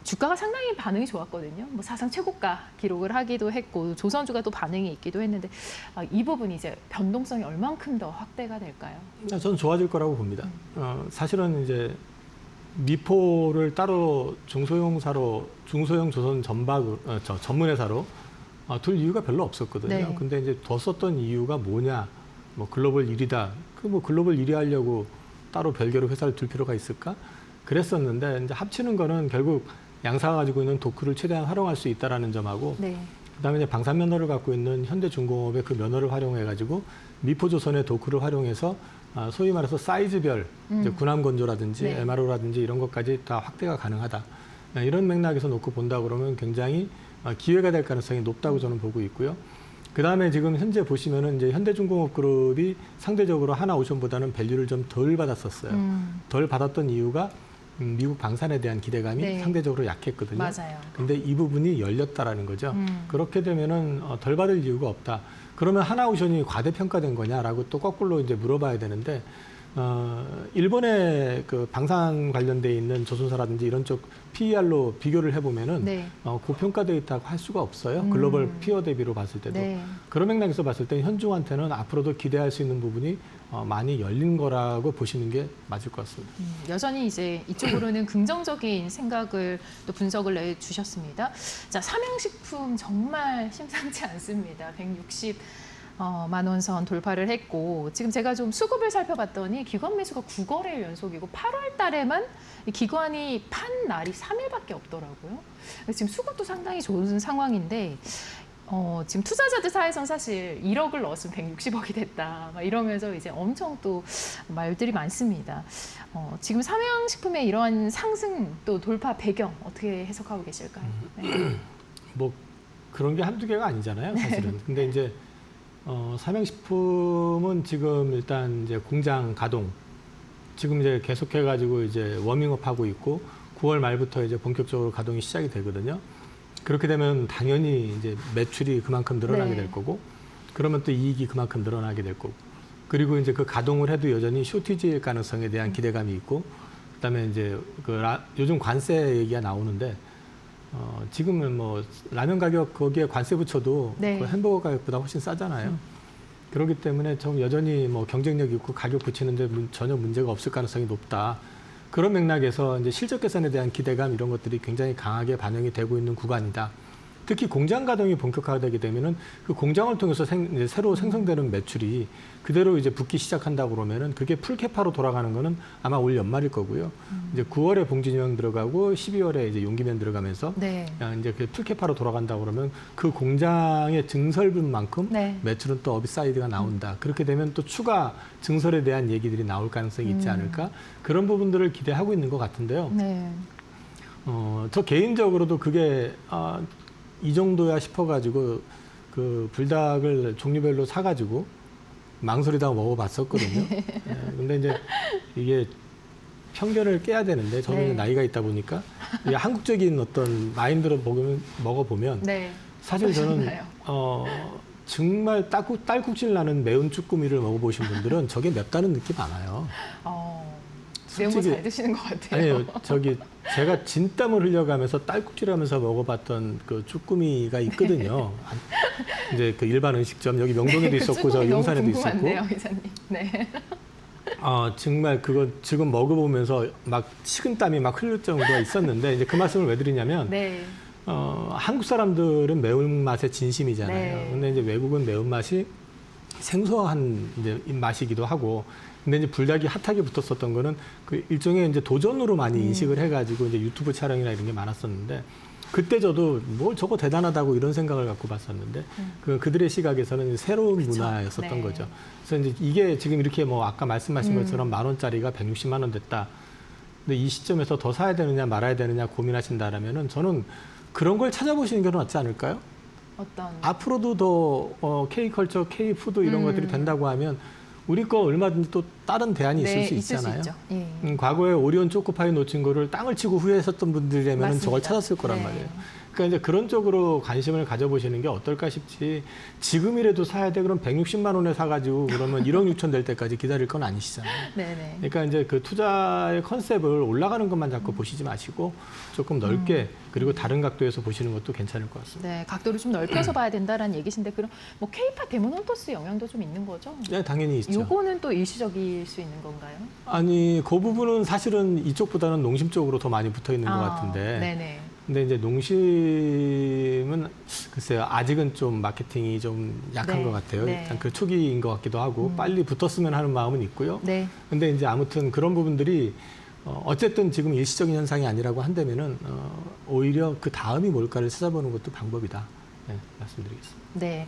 주가가 상당히 반응이 좋았거든요. 뭐 사상 최고가 기록을 하기도 했고 조선주가 또 반응이 있기도 했는데 이 부분이 이제 변동성이 얼만큼 더 확대가 될까요? 저는 좋아질 거라고 봅니다. 사실은 이제 미포를 따로 중소형 조선 전문 회사로 둘 이유가 별로 없었거든요. 네. 근데 이제 뒀었던 이유가 뭐냐? 뭐 글로벌 1위다. 그 뭐 글로벌 1위 하려고 따로 별개로 회사를 둘 필요가 있을까? 그랬었는데 이제 합치는 거는 결국 양사가 가지고 있는 도크를 최대한 활용할 수 있다라는 점하고 네. 그다음에 이제 방산 면허를 갖고 있는 현대중공업의 그 면허를 활용해 가지고 미포조선의 도크를 활용해서 소위 말해서 사이즈별 이제 군함건조라든지 네. MRO라든지 이런 것까지 다 확대가 가능하다. 이런 맥락에서 놓고 본다 그러면 굉장히 기회가 될 가능성이 높다고 저는 보고 있고요. 그다음에 지금 현재 보시면은 이제 현대중공업그룹이 상대적으로 하나오션보다는 밸류를 좀 덜 받았었어요. 덜 받았던 이유가 미국 방산에 대한 기대감이 네. 상대적으로 약했거든요. 맞아요. 근데 이 부분이 열렸다라는 거죠. 그렇게 되면은 덜 받을 이유가 없다. 그러면 하나오션이 과대평가된 거냐라고 또 거꾸로 이제 물어봐야 되는데 일본의 그 방산 관련돼 있는 조선사라든지 이런 쪽 PER로 비교를 해보면은 네. 고평가되어 있다고 할 수가 없어요. 글로벌 피어 대비로 봤을 때도. 네. 그런 맥락에서 봤을 때 현중한테는 앞으로도 기대할 수 있는 부분이 많이 열린 거라고 보시는 게 맞을 것 같습니다. 여전히 이제 이쪽으로는 긍정적인 생각을 또 분석을 내주셨습니다. 자, 삼양식품 정말 심상치 않습니다. 160만 원 선 돌파를 했고 지금 제가 좀 수급을 살펴봤더니 기관 매수가 9거래일 연속이고 8월 달에만 이 기관이 판 날이 3일밖에 없더라고요. 지금 수급도 상당히 좋은 상황인데 지금 투자자들 사이에선 사실 1억을 넣었으면 160억이 됐다 막 이러면서 이제 엄청 또 말들이 많습니다. 지금 삼양식품의 이러한 상승 또 돌파 배경 어떻게 해석하고 계실까요? 네. 뭐 그런 게 한두 개가 아니잖아요, 사실은. 근데 이제 삼양식품은 지금 일단 이제 공장 가동 지금 이제 계속해가지고 이제 워밍업 하고 있고 9월 말부터 이제 본격적으로 가동이 시작이 되거든요. 그렇게 되면 당연히 이제 매출이 그만큼 늘어나게 네. 될 거고, 그러면 또 이익이 그만큼 늘어나게 될 거고, 그리고 이제 그 가동을 해도 여전히 쇼티지일 가능성에 대한 기대감이 있고, 그다음에 이제 요즘 관세 얘기가 나오는데, 지금은 뭐 라면 가격 거기에 관세 붙여도 네. 그 햄버거 가격보다 훨씬 싸잖아요. 그렇기 때문에 좀 여전히 뭐 경쟁력 있고 가격 붙이는데 전혀 문제가 없을 가능성이 높다. 그런 맥락에서 이제 실적 개선에 대한 기대감 이런 것들이 굉장히 강하게 반영이 되고 있는 구간이다. 특히 공장 가동이 본격화되게 되면은 그 공장을 통해서 이제 새로 생성되는 매출이 그대로 이제 붙기 시작한다고 그러면은 그게 풀캐파로 돌아가는 거는 아마 올 연말일 거고요. 이제 9월에 봉진형 들어가고 12월에 이제 용기면 들어가면서 네. 이제 그 풀캐파로 돌아간다고 그러면 그 공장의 증설분만큼 네. 매출은 또 업사이드가 나온다. 그렇게 되면 또 추가 증설에 대한 얘기들이 나올 가능성이 있지 않을까? 그런 부분들을 기대하고 있는 것 같은데요. 네. 저 개인적으로도 그게 이 정도야 싶어가지고 그 불닭을 종류별로 사가지고 망설이다가 먹어봤었거든요. 네, 근데 이제 이게 편견을 깨야 되는데 저는 네. 나이가 있다 보니까 이게 한국적인 어떤 마인드로 먹어보면 네. 사실 저는 어떠셨나요? 정말 딸꾹질 나는 매운 쭈꾸미를 먹어보신 분들은 저게 맵다는 느낌 안 와요. 매운 거 솔직히- 잘 드시는 것 같아요. 아니요, 제가 진땀을 흘려가면서 딸꾹질하면서 먹어봤던 그 쭈꾸미가 있거든요. 이제 그 일반 음식점 여기 명동에도 있었고 저 용산에도 있었고. 궁금한데요, 기자님. 네. 정말 그거 지금 먹어보면서 막 식은땀이 막 흘릴 정도가 있었는데 이제 그 말씀을 왜 드리냐면 네. 한국 사람들은 매운맛에 진심이잖아요. 네. 근데 이제 외국은 매운맛이 생소한 이제 맛이기도 하고, 근데 이제 불닭이 핫하게 붙었었던 거는 그 일종의 이제 도전으로 많이 인식을 해가지고 이제 유튜브 촬영이나 이런 게 많았었는데, 그때 저도 뭐 저거 대단하다고 이런 생각을 갖고 봤었는데, 그들의 시각에서는 새로운 그쵸. 문화였었던 네. 거죠. 그래서 이제 이게 지금 이렇게 뭐 아까 말씀하신 것처럼 10,000원짜리가 160만 원 됐다. 근데 이 시점에서 더 사야 되느냐 말아야 되느냐 고민하신다라면은 저는 그런 걸 찾아보시는 게 낫지 않을까요? 어떤 앞으로도 더 K컬처, K푸드 이런 것들이 된다고 하면 우리 거 얼마든지 또 다른 대안이 있을 수 있잖아요. 있죠. 예. 과거에 오리온 초코파이 놓친 거를 땅을 치고 후회했었던 분들이라면 맞습니다. 저걸 찾았을 거란 네. 말이에요. 그러니까 이제 그런 쪽으로 관심을 가져보시는 게 어떨까 싶지. 지금이라도 사야 돼 그럼 160만 원에 사가지고 그러면 1억 6천 될 때까지 기다릴 건 아니시잖아요. 네네. 그러니까 이제 그 투자의 컨셉을 올라가는 것만 자꾸 보시지 마시고 조금 넓게 그리고 다른 각도에서 보시는 것도 괜찮을 것 같습니다. 네, 각도를 좀 넓혀서 봐야 된다라는 얘기신데 그럼 뭐 K파 데모넌토스 영향도 좀 있는 거죠? 네, 당연히 있죠. 요거는 또 일시적일 수 있는 건가요? 아니, 그 부분은 사실은 이쪽보다는 농심 쪽으로 더 많이 붙어 있는 것 같은데. 네네. 근데 이제 농심은 글쎄요, 아직은 좀 마케팅이 좀 약한 네, 것 같아요. 네. 일단 그 초기인 것 같기도 하고 빨리 붙었으면 하는 마음은 있고요. 네. 근데 이제 아무튼 그런 부분들이 어쨌든 지금 일시적인 현상이 아니라고 한다면은 오히려 그 다음이 뭘까를 찾아보는 것도 방법이다. 네, 말씀드리겠습니다. 네.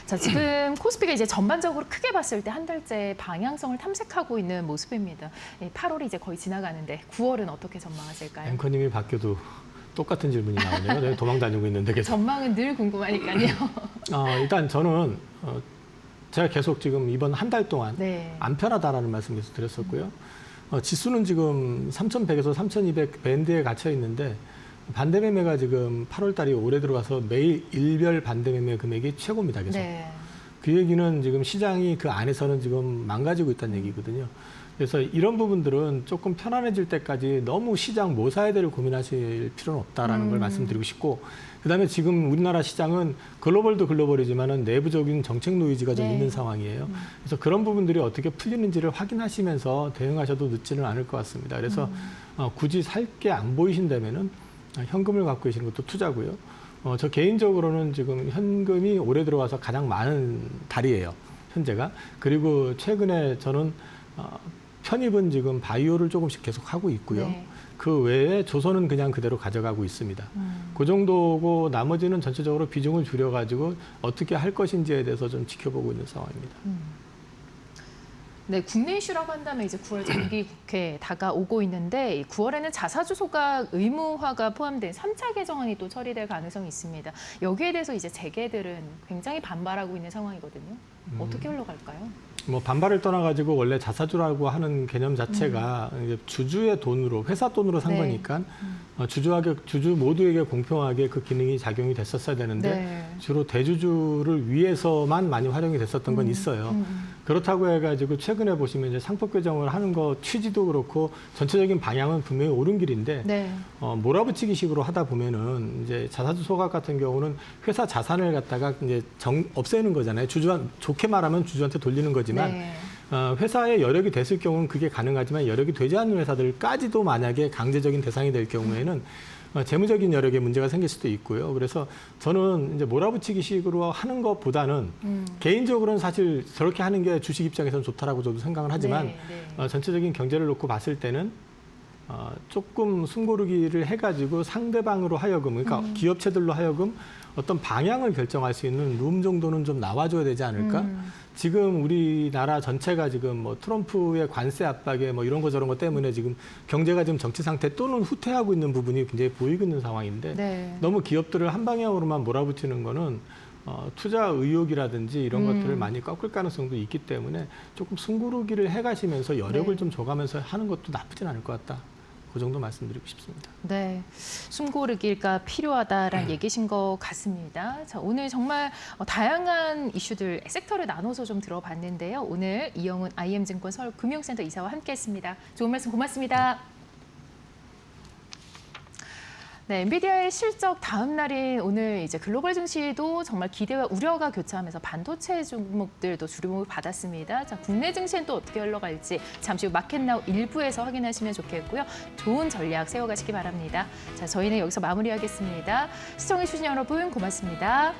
자, 지금 코스피가 이제 전반적으로 크게 봤을 때 한 달째 방향성을 탐색하고 있는 모습입니다. 8월이 이제 거의 지나가는데 9월은 어떻게 전망하실까요? 앵커님이 바뀌어도 똑같은 질문이 나오네요. 내가 도망 다니고 있는데 계속. 전망은 늘 궁금하니까요. 일단 저는 제가 계속 지금 이번 한 달 동안 네. 안 편하다라는 말씀 계속 드렸었고요. 지수는 지금 3,100에서 3,200 밴드에 갇혀 있는데 반대 매매가 지금 8월 달이 올해 들어가서 매일 일별 반대 매매 금액이 최고입니다. 계속. 네. 그 얘기는 지금 시장이 그 안에서는 지금 망가지고 있다는 얘기거든요. 그래서 이런 부분들은 조금 편안해질 때까지 너무 시장 뭐 사야 될을 고민하실 필요는 없다라는 걸 말씀드리고 싶고, 그다음에 지금 우리나라 시장은 글로벌도 글로벌이지만은 내부적인 정책 노이즈가 좀 네. 있는 상황이에요. 그래서 그런 부분들이 어떻게 풀리는지를 확인하시면서 대응하셔도 늦지는 않을 것 같습니다. 그래서 굳이 살 게 안 보이신다면은 현금을 갖고 계시는 것도 투자고요. 저 개인적으로는 지금 현금이 올해 들어와서 가장 많은 달이에요. 현재가. 그리고 최근에 저는 편입은 지금 바이오를 조금씩 계속 하고 있고요. 네. 그 외에 조선은 그냥 그대로 가져가고 있습니다. 그 정도고 나머지는 전체적으로 비중을 줄여가지고 어떻게 할 것인지에 대해서 좀 지켜보고 있는 상황입니다. 네, 국내 이슈라고 한다면 이제 9월 정기국회 다가오고 있는데 9월에는 자사주 소각 의무화가 포함된 3차 개정안이 또 처리될 가능성이 있습니다. 여기에 대해서 이제 재계들은 굉장히 반발하고 있는 상황이거든요. 어떻게 흘러갈까요? 뭐 반발을 떠나가지고 원래 자사주라고 하는 개념 자체가 이제 주주의 돈으로, 회사 돈으로 산 네. 거니까 주주 모두에게 공평하게 그 기능이 작용이 됐었어야 되는데 네. 주로 대주주를 위해서만 많이 활용이 됐었던 건 있어요. 그렇다고 해가지고 최근에 보시면 이제 상법 개정을 하는 거 취지도 그렇고 전체적인 방향은 분명히 옳은 길인데 네. 몰아붙이기식으로 하다 보면은 이제 자사주 소각 같은 경우는 회사 자산을 갖다가 이제 없애는 거잖아요. 좋게 말하면 주주한테 돌리는 거지만 네. 회사에 여력이 됐을 경우는 그게 가능하지만 여력이 되지 않는 회사들까지도 만약에 강제적인 대상이 될 경우에는 재무적인 여력에 문제가 생길 수도 있고요. 그래서 저는 이제 몰아붙이기식으로 하는 것보다는 개인적으로는 사실 저렇게 하는 게 주식 입장에서는 좋다라고 저도 생각을 하지만 네, 네. 전체적인 경제를 놓고 봤을 때는 조금 숨고르기를 해가지고 상대방으로 하여금, 그러니까 기업체들로 하여금 어떤 방향을 결정할 수 있는 룸 정도는 좀 나와줘야 되지 않을까? 지금 우리나라 전체가 지금 뭐 트럼프의 관세 압박에 뭐 이런 거 저런 거 때문에 지금 경제가 지금 정치 상태 또는 후퇴하고 있는 부분이 굉장히 보이고 있는 상황인데 네. 너무 기업들을 한 방향으로만 몰아붙이는 거는 투자 의욕이라든지 이런 것들을 많이 꺾을 가능성도 있기 때문에 조금 숨고르기를 해가시면서 여력을 네. 좀 줘가면서 하는 것도 나쁘진 않을 것 같다. 그 정도 말씀드리고 싶습니다. 네, 숨고르기가 필요하다라는 얘기신 것 같습니다. 자, 오늘 정말 다양한 이슈들 섹터를 나눠서 좀 들어봤는데요. 오늘 이영훈 IM증권 서울금융센터 이사와 함께했습니다. 좋은 말씀 고맙습니다. 네, 엔비디아의 실적 다음 날인 오늘 이제 글로벌 증시도 정말 기대와 우려가 교차하면서 반도체 종목들도 주목을 받았습니다. 자, 국내 증시는 또 어떻게 흘러갈지 잠시 후 마켓나우 일부에서 확인하시면 좋겠고요. 좋은 전략 세워가시기 바랍니다. 자, 저희는 여기서 마무리하겠습니다. 시청해주신 여러분 고맙습니다.